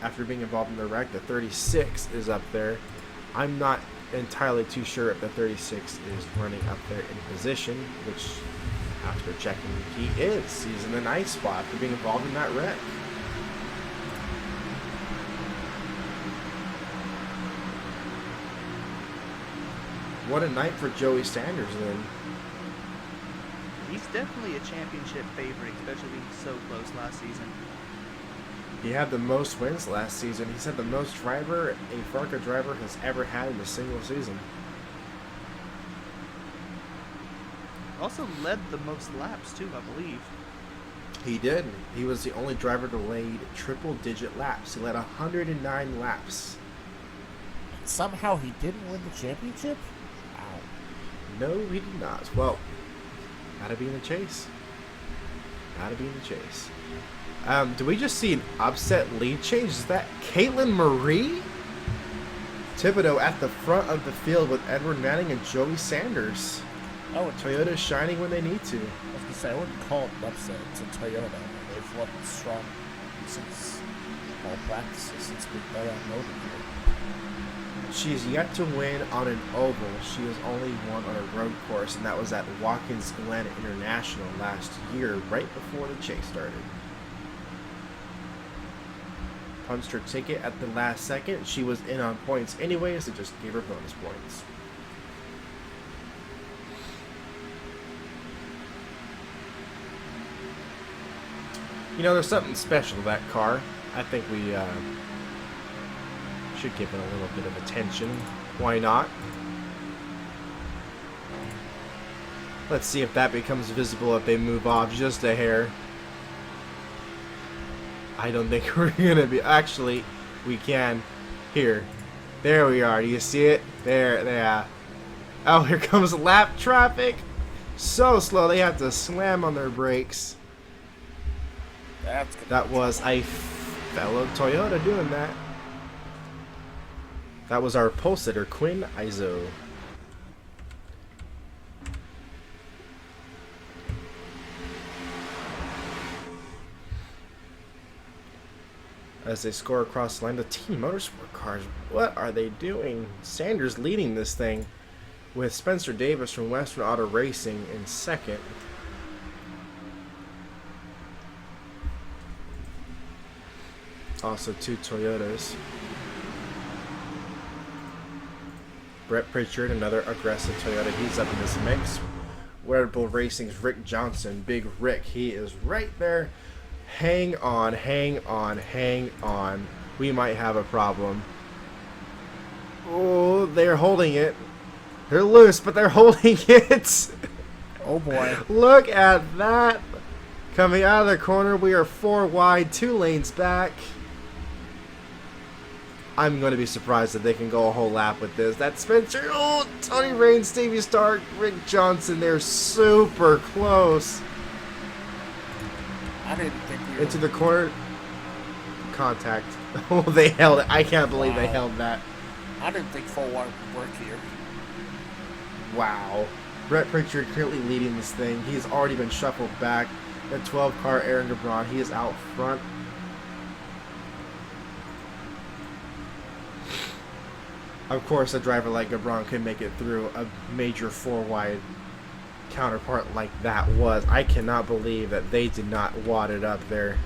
After being involved in the wreck, the 36 is up there. I'm not entirely too sure if the 36 is running up there in position, which after checking he is. He's in a nice spot for being involved in that wreck. What a night for Joey Sanders then. He's definitely a championship favorite, especially being so close last season. He had the most wins last season. He's had the most driver a FARCA driver has ever had in a single season. Also led the most laps too, I believe. He did. He was the only driver to lead triple-digit laps. He led 109 laps. Somehow he didn't win the championship? Wow. No, he did not. Well, gotta be in the chase. Gotta be in the chase. Do we just see an upset lead change? Is that Caitlin Marie? Thibodeau at the front of the field with Edward Manning and Joey Sanders. Oh, Toyota's shining when they need to. I was going to say, I wouldn't call it an upset. It's a Toyota. They've looked strong since all practices, since we've been on road here. She's yet to win on an oval. She has only won on a road course, and that was at Watkins Glen International last year, right before the chase started. Punched her ticket at the last second. She was in on points anyways. They just gave her bonus points. You know, there's something special to that car. I think we should give it a little bit of attention. Why not? Let's see if that becomes visible if they move off just a hair. I don't think we're going to be... Actually, we can. Here. There we are. Do you see it? There. Oh, here comes lap traffic. So slow, they have to slam on their brakes. That was a fellow Toyota doing that. That was our pole sitter, Quinn Izo. as they score across the line. The Team Motorsport cars, what are they doing? Sanders leading this thing with Spencer Davis from Western Auto Racing in second. Also 2 Toyotas. Brett Pritchard, another aggressive Toyota, he's up in this mix. Red Bull Racing's Rick Johnson, Big Rick, he is right there. Hang on, hang on, hang on. We might have a problem. Oh, they're holding it. They're loose, but they're holding it. Oh boy. Look at that. Coming out of the corner, we are 4 wide, 2 lanes back. I'm going to be surprised if they can go a whole lap with this. That's Spencer. Oh, Tony Raines, Stevie Stark, Rick Johnson. They're super close. I didn't think we were... Into the corner. Contact. Oh, they held it. I can't believe they held that. I didn't think full wide would work here. Wow. Brett Pritchard currently leading this thing. He's already been shuffled back. The 12 car Aaron Gabron, he is out front. Of course, a driver like Gabron could make it through a major 4 wide counterpart like that was. I cannot believe that they did not wad it up there.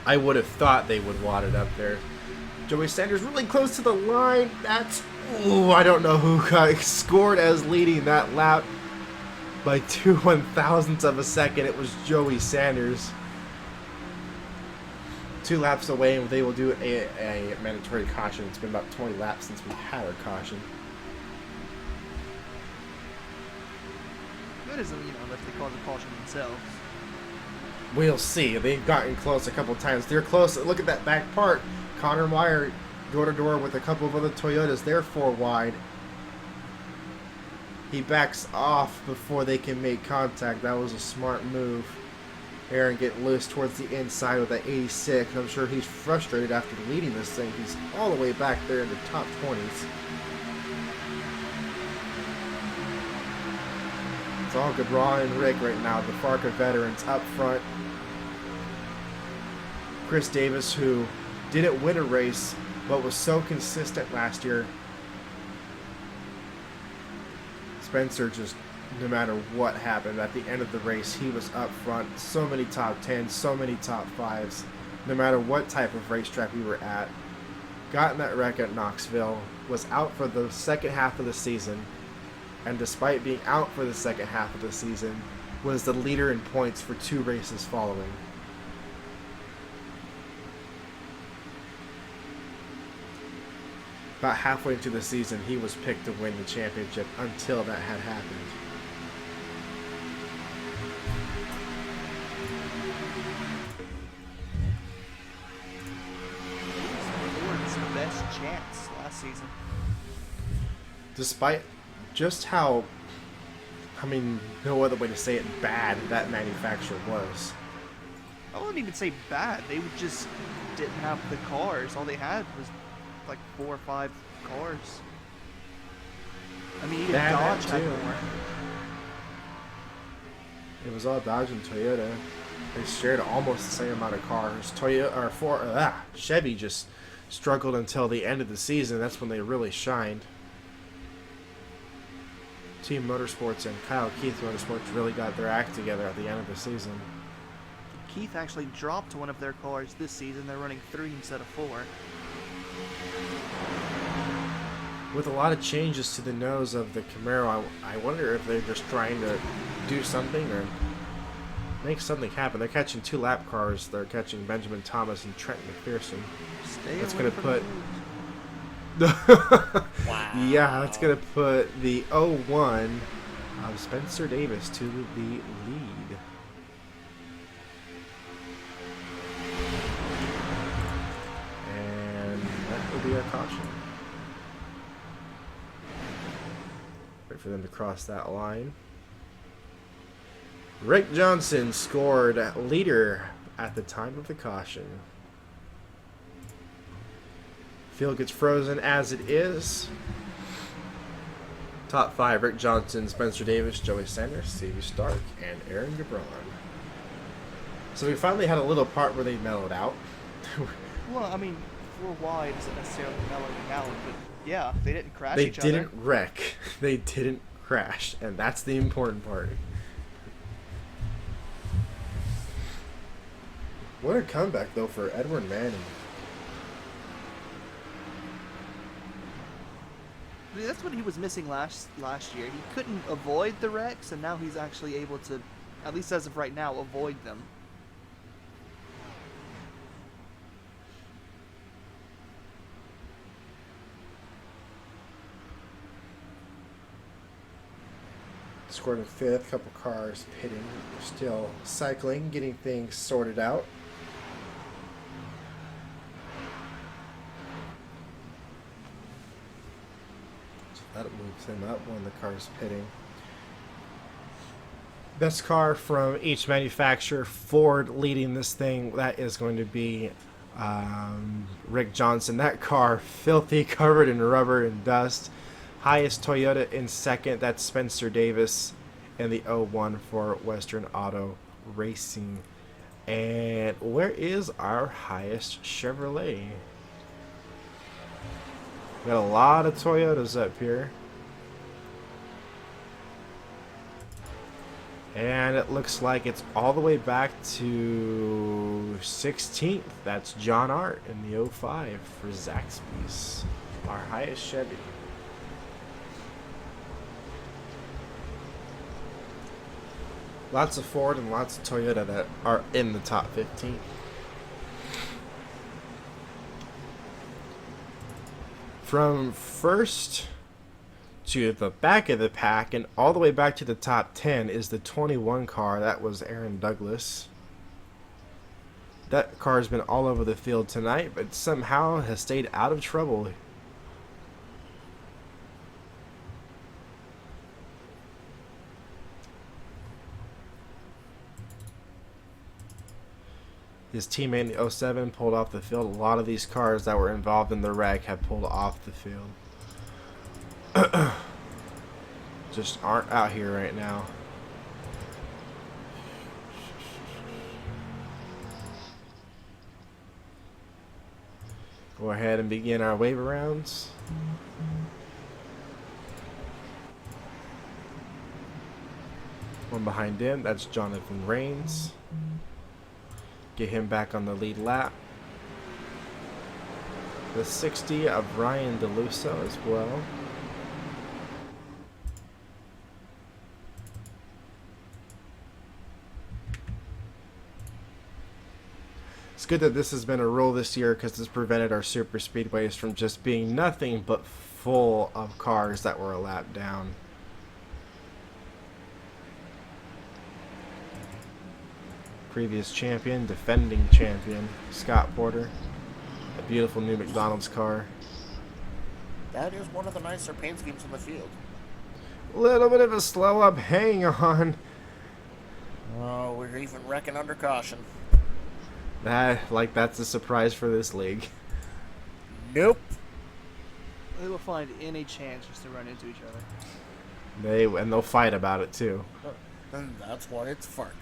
I would have thought they would wad it up there. Joey Sanders really close to the line. That's... Ooh, I don't know who got scored as leading that lap by 2 1,000ths of a second. It was Joey Sanders. 2 laps away, and they will do a mandatory caution. It's been about 20 laps since we had our caution. Good as them, unless they call the caution themselves. We'll see. They've gotten close a couple times. They're close. Look at that back part. Connor Meyer door to door with a couple of other Toyotas. They're 4 wide. He backs off before they can make contact. That was a smart move. Aaron getting loose towards the inside with that 86. I'm sure he's frustrated after leading this thing. He's all the way back there in the top 20s. It's all Gabron and Rick right now, the FARCA veterans up front. Chris Davis, who didn't win a race, but was so consistent last year. Spencer just, no matter what happened, at the end of the race, he was up front. So many top 10s, so many top 5s. No matter what type of racetrack we were at. Got in that wreck at Knoxville, was out for the second half of the season, and despite being out for the second half of the season, was the leader in points for 2 races following. About halfway into the season, he was picked to win the championship until that had happened. Ford's best chance last season. Despite just how, no other way to say it, bad that manufacturer was. I wouldn't even say bad. They just didn't have the cars. All they had was like 4 or 5 cars. Even Dodge had more. It was all Dodge and Toyota. They shared almost the same amount of cars. Chevy just struggled until the end of the season. That's when they really shined. Team Motorsports and Kyle Keith Motorsports really got their act together at the end of the season. Keith actually dropped one of their cars this season. They're running 3 instead of 4. With a lot of changes to the nose of the Camaro, I wonder if they're just trying to do something or make something happen. They're catching 2 lap cars. They're catching Benjamin Thomas and Trent McPherson. That's going to put... Wow. Yeah, that's going to put the 01 of Spencer Davis to the lead. And that will be a caution. Wait for them to cross that line. Rick Johnson scored leader at the time of the caution. Field gets frozen as it is. Top 5, Rick Johnson, Spencer Davis, Joey Sanders, Stevie Stark, and Aaron Gabron. So we finally had a little part where they mellowed out. Well, I mean, 4 wide isn't necessarily mellowing out, but yeah, they didn't crash They each didn't other. wreck. They didn't crash, and that's the important part. What a comeback, though, for Edward Manning. I mean, that's what he was missing last year. He couldn't avoid the wrecks, and now he's actually able to, at least as of right now, avoid them. Scored in fifth, couple cars pitting. We're still cycling, getting things sorted out. So that moves him up, one of the cars pitting. Best car from each manufacturer. Ford leading this thing. That is going to be Rick Johnson. That car, filthy, covered in rubber and dust. Highest Toyota in second. That's Spencer Davis in the 01 for Western Auto Racing. And where is our highest Chevrolet? Got a lot of Toyotas up here. And it looks like it's all the way back to 16th. That's John Art in the 05 for Zaxby's. Our highest Chevy. Lots of Ford and lots of Toyota that are in the top 15. From first to the back of the pack and all the way back to the top 10 is the 21 car. That was Aaron Douglas. That car has been all over the field tonight, but somehow has stayed out of trouble. His teammate in the 07 pulled off the field. A lot of these cars that were involved in the wreck have pulled off the field. Just aren't out here right now. Go ahead and begin our wave rounds. One behind him, that's Jonathan Rains. Get him back on the lead lap. The 60 of Ryan DeLusso as well. It's good that this has been a rule this year because this prevented our super speedways from just being nothing but full of cars that were a lap down. Previous champion, defending champion, Scott Porter. A beautiful new McDonald's car. That is one of the nicer paint schemes in the field. Little bit of a slow up, hang on. Oh, we're even wrecking under caution. That's a surprise for this league. Nope. They will find any chance just to run into each other. They'll fight about it too. And that's why it's FARCA.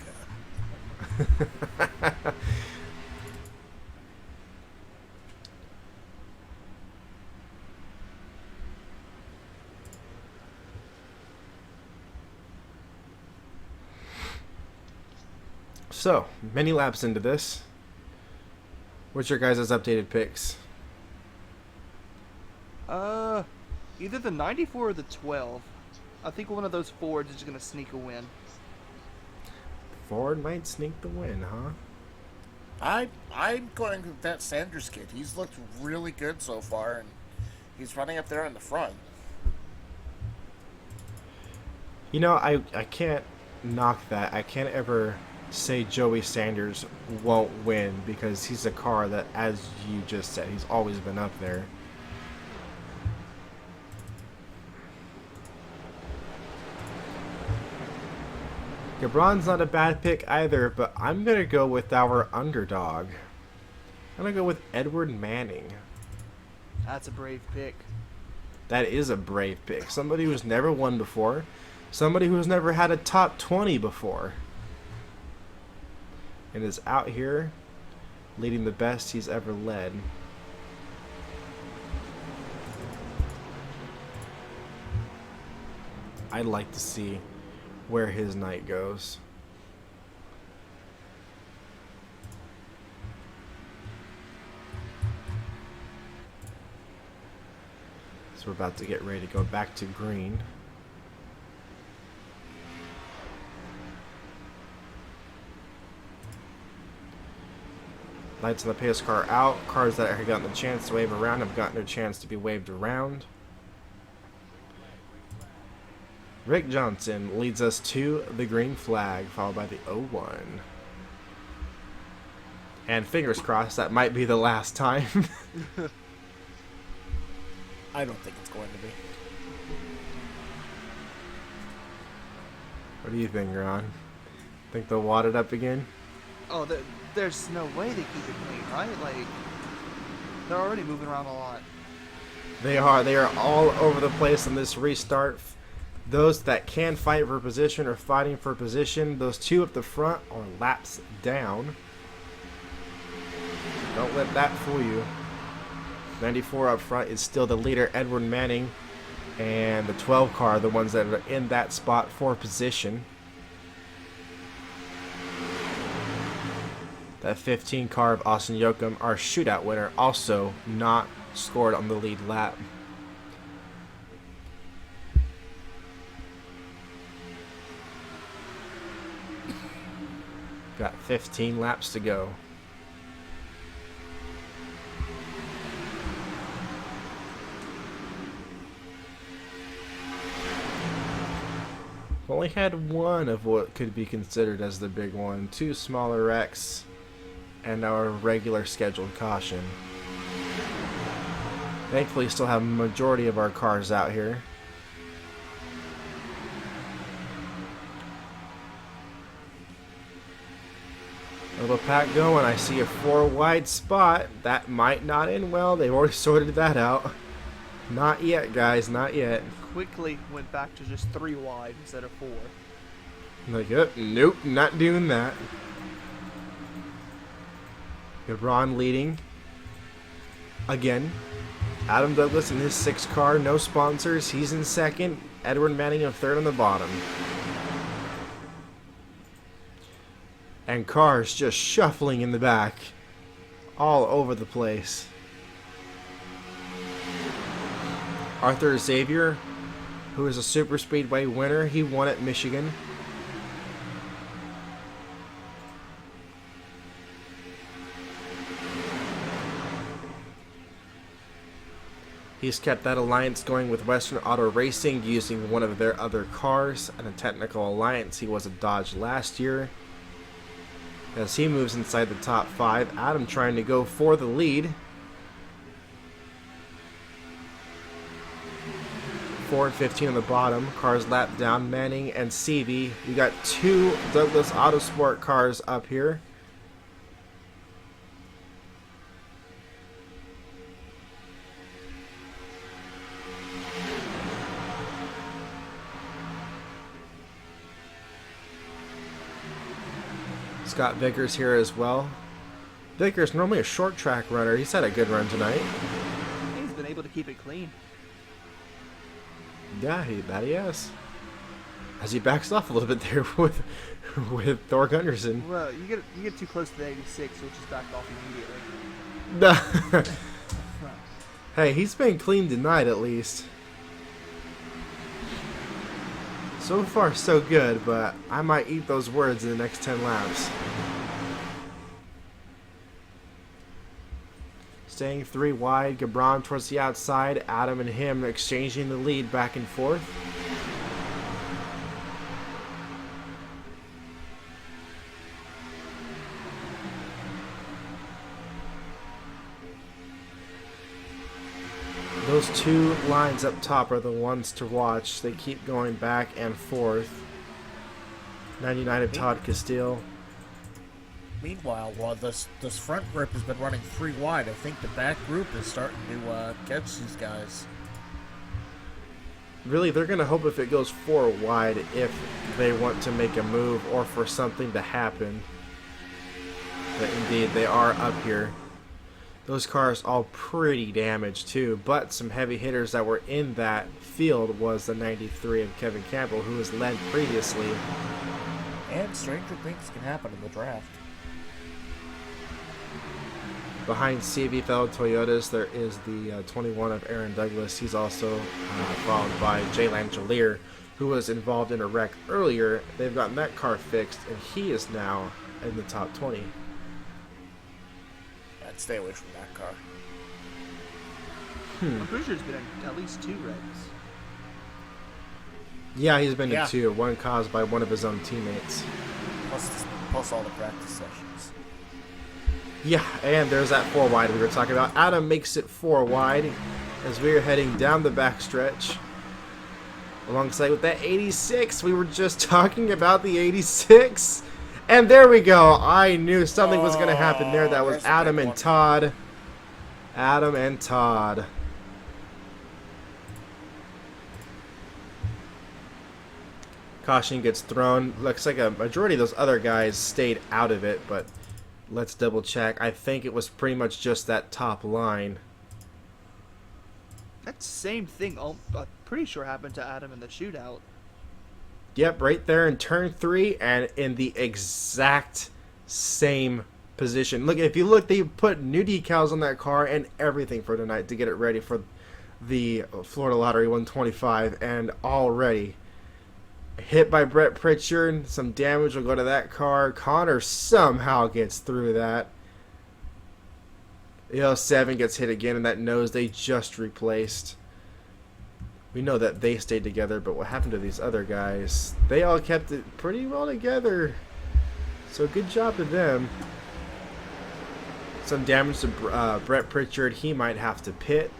So, many laps into this. What's your guys' updated picks? Either the 94 or the 12. I think one of those Fords is going to sneak a win. Ford might sneak the win, huh? I'm going with that Sanders kid. He's looked really good so far, and he's running up there in the front. You know, I can't knock that. I can't ever say Joey Sanders won't win because he's a car that, as you just said, he's always been up there. Gabron's not a bad pick either, but I'm going to go with our underdog. I'm going to go with Edward Manning. That's a brave pick. That is a brave pick. Somebody who's never won before. Somebody who's never had a top 20 before. and is out here leading the best he's ever led. I'd like to see where his night goes. So we're about to get ready to go back to green. Lights on the pace car out. Cars that have gotten a chance to wave around have gotten their chance to be waved around. Rick Johnson leads us to the green flag, followed by the 0-1. And fingers crossed, that might be the last time. I don't think it's going to be. What do you think, Ron? Think they'll wad it up again? Oh, there's no way they keep it clean, right? Like, they're already moving around a lot. They are. They are all over the place in this restart. Those that can fight for position are fighting for position. Those two up the front are laps down. Don't let that fool you. 94 up front is still the leader, Edward Manning, and the 12 car, the ones that are in that spot for position. That 15 car of Austin Yoakum, our shootout winner, also not scored on the lead lap. Got 15 laps to go. Only had one of what could be considered as the big one. Two smaller wrecks and our regular scheduled caution. Thankfully, still have a majority of our cars out here. A little pack going. I see a 4 wide spot. That might not end well. They've already sorted that out. Not yet, guys. Not yet. Quickly went back to just 3 wide instead of 4. Like, nope, not doing that. Ron leading. Again. Adam Douglas in his 6 car. No sponsors. He's in second. Edward Manning in third on the bottom. And cars just shuffling in the back. All over the place. Arthur Xavier, who is a Super Speedway winner. He won at Michigan. He's kept that alliance going with Western Auto Racing using one of their other cars. In a technical alliance, he was a Dodge last year. As he moves inside the top 5, Adam trying to go for the lead. 4 and 15 on the bottom. Cars lap down. Manning and Seavey. We got 2 Douglas Autosport cars up here. Scott Vickers here as well. Vickers, normally a short track runner. He's had a good run tonight. He's been able to keep it clean. Yeah, that he has. As he backs off a little bit there with Thor Gunderson. Well, you get too close to the 86, you'll just back off immediately. Hey, he's been clean tonight at least. So far, so good, but I might eat those words in the next 10 laps. Staying 3 wide, Gabron towards the outside, Adam and him exchanging the lead back and forth. Those 2 lines up top are the ones to watch. They keep going back and forth. 99 of Todd Castile. Meanwhile, while this front group has been running 3 wide, I think the back group is starting to catch these guys. Really, they're going to hope if it goes 4 wide if they want to make a move or for something to happen. But indeed, they are up here. Those cars all pretty damaged too, but some heavy hitters that were in that field was the 93 of Kevin Campbell, who was led previously. And stranger things can happen in the draft. Behind CV fellow Toyotas, there is the 21 of Aaron Douglas. He's also followed by Jay Langelier, who was involved in a wreck earlier. They've gotten that car fixed, and he is now in the top 20. I'd stay away from that car. I'm pretty sure it's been in at least 2 wrecks. Yeah, he's been Yeah. in 2, one caused by one of his own teammates. Plus all the practice sessions. Yeah, and there's that 4 wide we were talking about. Adam makes it 4 wide as we are heading down the backstretch. Alongside with that 86, we were just talking about the 86. And there we go. I knew something was going to happen there. That was there's a Adam big and one. Todd. Adam and Todd. Caution gets thrown. Looks like a majority of those other guys stayed out of it, but let's double check. I think it was pretty much just that top line. That same thing, I'm pretty sure happened to Adam in the shootout. Yep, right there in turn 3 and in the exact same position. Look, if you look, they put new decals on that car and everything for tonight to get it ready for the Florida Lottery 125, and already hit by Brett Pritchard. Some damage will go to that car. Connor somehow gets through that. The 07 gets hit again in that nose they just replaced. We know that they stayed together, but what happened to these other guys? They all kept it pretty well together. So good job to them. Some damage to Brett Pritchard. He might have to pit.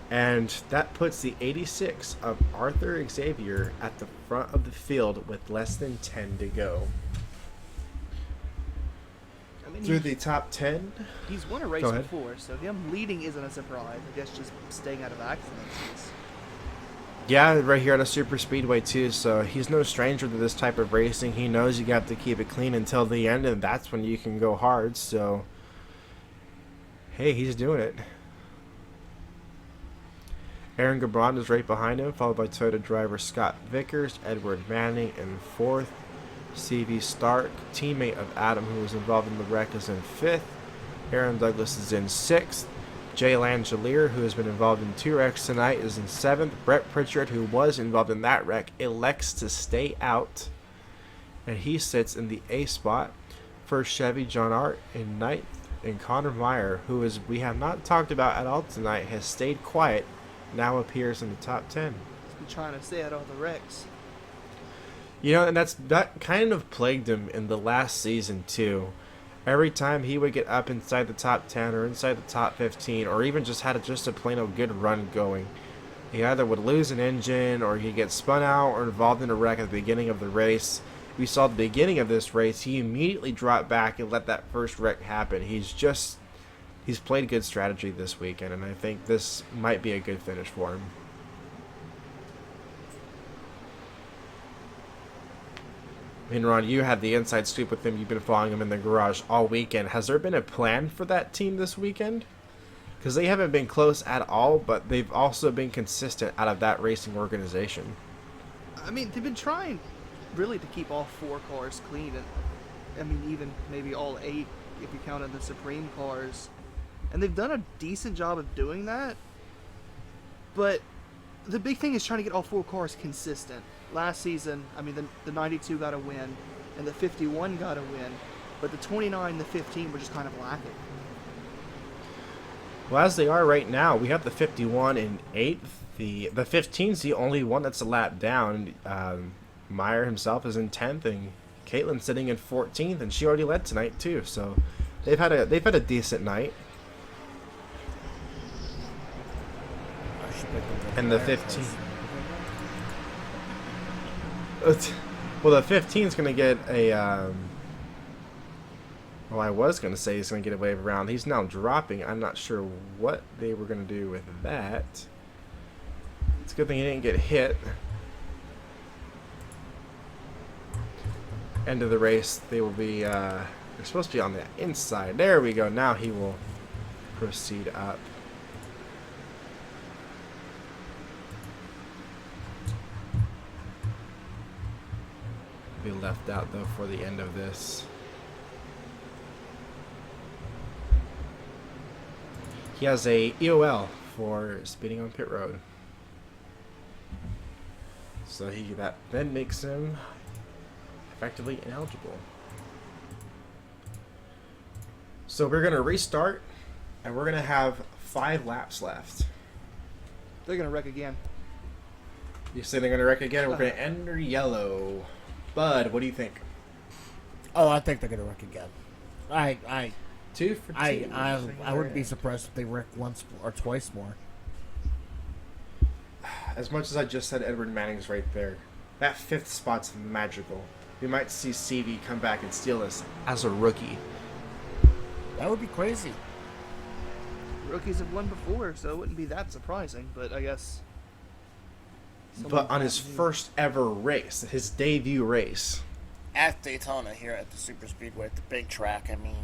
And that puts the 86 of Arthur Xavier at the front of the field with less than 10 to go. I mean, Through the top 10. he's won a race Go ahead. before, so him leading isn't a surprise. I guess just staying out of accidents is... Yeah, right here on a Super Speedway too, so he's no stranger to this type of racing. He knows you got to keep it clean until the end, and that's when you can go hard, so hey, he's doing it. Aaron Gabron is right behind him, followed by Toyota driver Scott Vickers, Edward Manning in 4th. CV Stark, teammate of Adam who was involved in the wreck, is in 5th. Aaron Douglas is in 6th. Jay Langelier, who has been involved in 2 wrecks tonight, is in 7th. Brett Pritchard, who was involved in that wreck, elects to stay out, and he sits in the A spot. First Chevy, John Art in 9th, and Connor Meyer, who is we have not talked about at all tonight, has stayed quiet, now appears in the top 10. He's been trying to stay out of the wrecks. You know, and that kind of plagued him in the last season too. Every time he would get up inside the top 10 or inside the top 15, or even just had just a plain old good run going, he either would lose an engine or he'd get spun out or involved in a wreck at the beginning of the race. We saw at the beginning of this race, he immediately dropped back and let that first wreck happen. He's played good strategy this weekend, and I think this might be a good finish for him. I mean, Ron, you had the inside scoop with him. You've been following him in the garage all weekend. Has there been a plan for that team this weekend? Because they haven't been close at all, but they've also been consistent out of that racing organization. I mean, they've been trying really to keep all 4 cars clean, and I mean, even maybe all 8 if you count in the Supreme cars. And they've done a decent job of doing that. But the big thing is trying to get all 4 cars consistent. Last season, I mean, the 92 got a win, and the 51 got a win, but the 29 and the 15 were just kind of lacking. Well, as they are right now, we have the 51 in 8th. The 15's the only one that's a lap down. Meyer himself is in 10th, and Caitlin's sitting in 14th, and she already led tonight too. So they've had a decent night. And the 15. Well, the 15 is going to get a. Well, I was going to say he's going to get a wave around. He's now dropping. I'm not sure what they were going to do with that. It's a good thing he didn't get hit. end of the race, they will be, they're supposed to be on the inside. There we go. Now he will proceed up. Be left out, though, for the end of this. He has a EOL for speeding on pit road. So that then makes him effectively ineligible. So we're going to restart, and we're going to have 5 laps left. They're gonna wreck again. You say they're going to wreck again? We're going to enter yellow. Bud, what do you think? Oh, I think they're gonna wreck again. I 2 for 2. I wouldn't be surprised if they wreck once or twice more. As much as I just said Edward Manning's right there, that 5th spot's magical. We might see CV come back and steal us as a rookie. That would be crazy. Rookies have won before, so it wouldn't be that surprising. But I guess. But on his first ever race, his debut race. At Daytona, here at the Super Speedway, at the big track, I mean,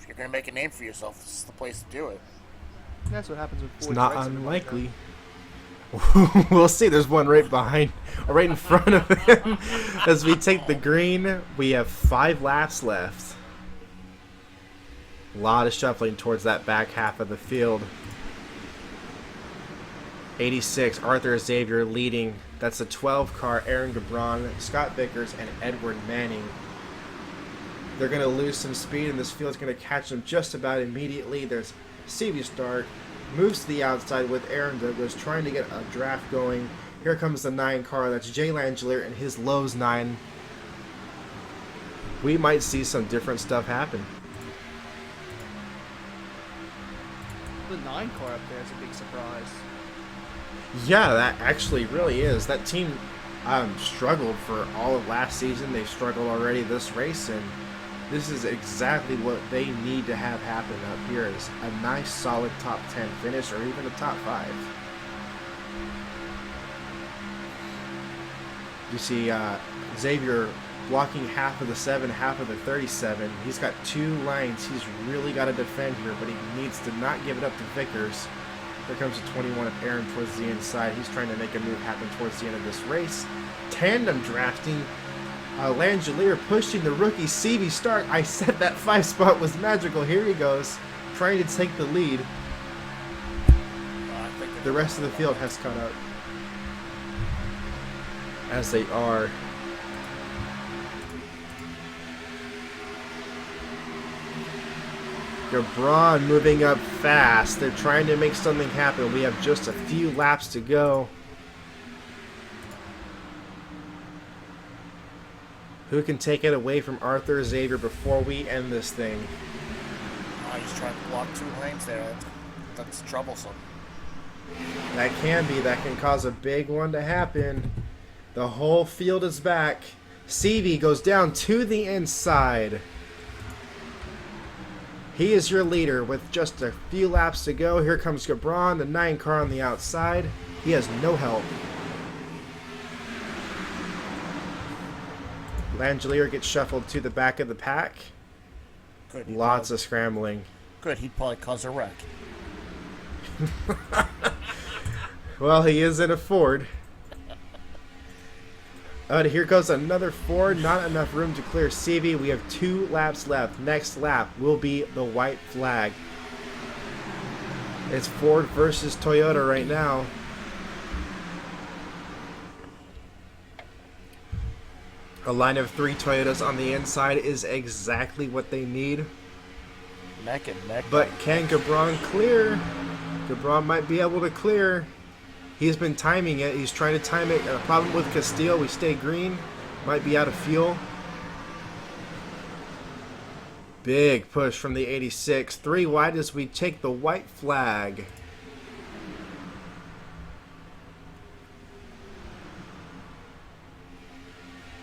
if you're going to make a name for yourself, this is the place to do it. That's what happens with It's Ford not Trucks in the unlikely. We'll see. There's one right behind, or right in front of him. As we take the green, we have 5 laps left. A lot of shuffling towards that back half of the field. 86, Arthur Xavier leading. That's a 12 car, Aaron Gabron, Scott Vickers, and Edward Manning. They're going to lose some speed, and this field's going to catch them just about immediately. There's CV Stark, moves to the outside with Aaron Douglas, trying to get a draft going. Here comes the 9 car. That's Jay Langelier and his Lowe's 9. We might see some different stuff happen. The 9 car up there is a big surprise. Yeah, that actually really is. That team struggled for all of last season. They've struggled already this race, and this is exactly what they need to have happen up here, is a nice solid top 10 finish or even a top 5. You see Xavier blocking half of the 7, half of the 37. He's got 2 lines he's really got to defend here, but he needs to not give it up to Vickers. Here comes the 21 of Aaron towards the inside. He's trying to make a move happen towards the end of this race. Tandem drafting. Langelier pushing the rookie CV Stark. I said that 5 spot was magical. Here he goes, trying to take the lead. The rest of the field has caught up, as they are. Gabron moving up fast. They're trying to make something happen. We have just a few laps to go. Who can take it away from Arthur Xavier before we end this thing? Oh, he's trying to block 2 lanes there. That's troublesome. That can be. That can cause a big one to happen. The whole field is back. CV goes down to the inside. He is your leader with just a few laps to go. Here comes Gabron, the 9 car on the outside. He has no help. Langelier gets shuffled to the back of the pack. Good. Lots of scrambling. Good. He'd probably cause a wreck. Well, he is in a Ford. Here goes another Ford. Not enough room to clear CV. We have 2 laps left. Next lap will be the white flag. It's Ford versus Toyota right now. A line of 3 Toyotas on the inside is exactly what they need. Neck and neck. But can Gabron clear? Gabron might be able to clear. He's been timing it. He's trying to time it. A problem with Castile. We stay green. Might be out of fuel. Big push from the 86. 3 wide as we take the white flag.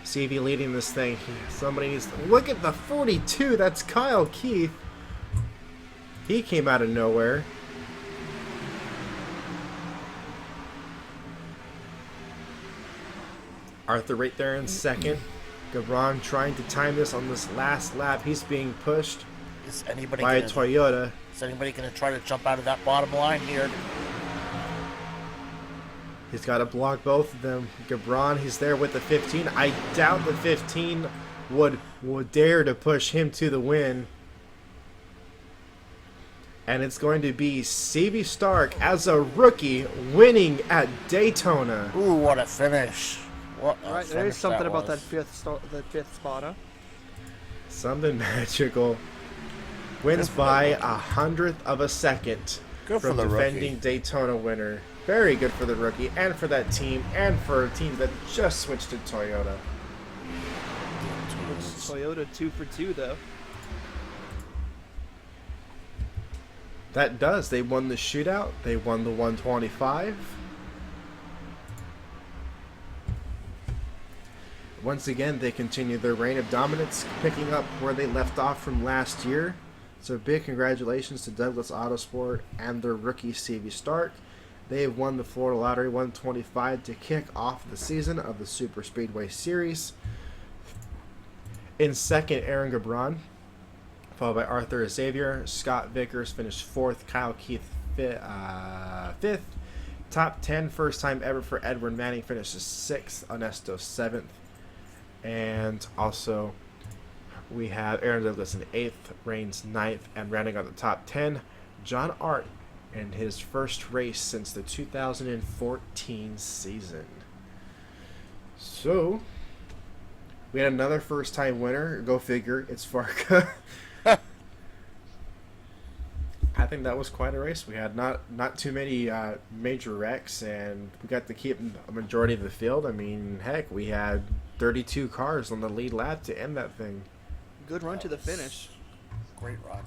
CV leading this thing. Somebody needs to look at the 42. That's Kyle Keith. He came out of nowhere. Arthur right there in second. Gabron trying to time this on this last lap. He's being pushed Is anybody by a gonna, Toyota. Is anybody going to try to jump out of that bottom line here? He's got to block both of them. Gabron, he's there with the 15. I doubt the 15 would dare to push him to the win. And it's going to be C.V. Stark as a rookie winning at Daytona. Ooh, what a finish. What a All right, finish there's something about was. that fifth spot, huh? Something magical. Wins Good for by the rookie. 100th of a second Good for from the defending rookie. Daytona winner. Very good for the rookie and for that team and for a team that just switched to Toyota. Toyota 2 for 2 though. That does. They won the shootout. They won the 125. Once again, they continue their reign of dominance, picking up where they left off from last year. So big congratulations to Douglas Autosport and their rookie C.V. Stark. They have won the Florida Lottery 125 to kick off the season of the Super Speedway Series. In second, Aaron Gabron, followed by Arthur Xavier. Scott Vickers finished fourth. Kyle Keith fifth. Top 10 first time ever for Edward Manning finishes sixth. Ernesto seventh. And also we have Aaron Douglas in eighth, Reigns ninth, and rounding out the top 10, John Art in his first race since the 2014 season. So we had another first time winner. Go figure, it's FARCA. I think that was quite a race. We had not too many major wrecks, and we got to keep a majority of the field. I mean, heck, we had 32 cars on the lead lap to end that thing. Good run to the finish. Great run.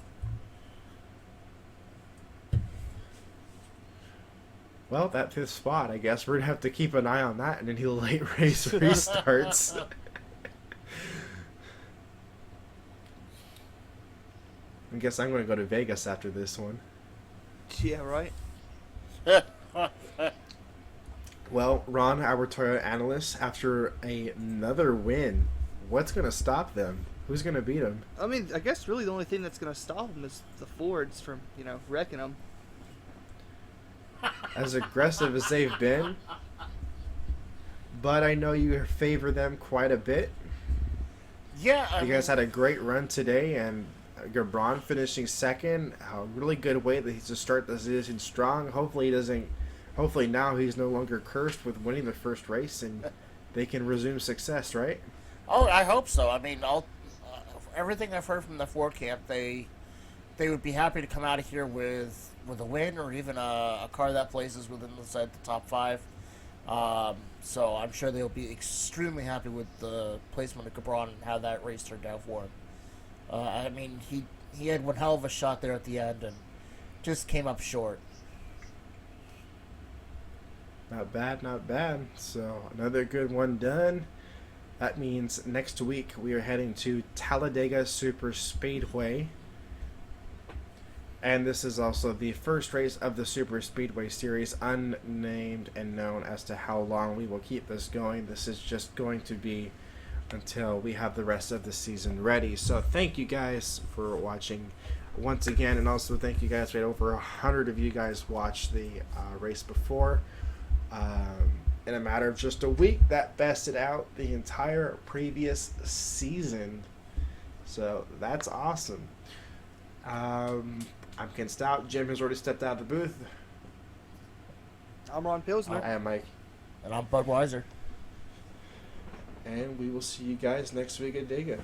Well, that fifth spot, I guess we're going to have to keep an eye on that and until late race restarts. I guess I'm going to go to Vegas after this one. Yeah, right. Well, Ron, our Toyota analyst, after another win, what's going to stop them? Who's going to beat them? I mean, I guess really the only thing that's going to stop them is the Fords from, wrecking them. As aggressive as they've been, but I know you favor them quite a bit. Yeah, You guys had a great run today, and Gabron finishing second. A really good way that he's to start the season strong. Hopefully now he's no longer cursed with winning the first race, and they can resume success, right? Oh, I hope so. I mean, everything I've heard from the Ford camp, they would be happy to come out of here with a win or even a car that places within the top 5. So I'm sure they'll be extremely happy with the placement of Gabron and how that race turned out for him. I mean, he had one hell of a shot there at the end and just came up short. Not bad, not bad. So another good one done. That means next week we are heading to Talladega Super Speedway. And this is also the first race of the Super Speedway Series, unnamed and known as to how long we will keep this going. This is just going to be until we have the rest of the season ready. So thank you guys for watching once again, and also thank you guys. We had over 100 of you guys watch the race before. In a matter of just a week, that bested out the entire previous season. So that's awesome. I'm Ken Stout. Jim has already stepped out of the booth. I'm Ron Pilsner. I am Mike. And I'm Budweiser. And we will see you guys next week at Dega.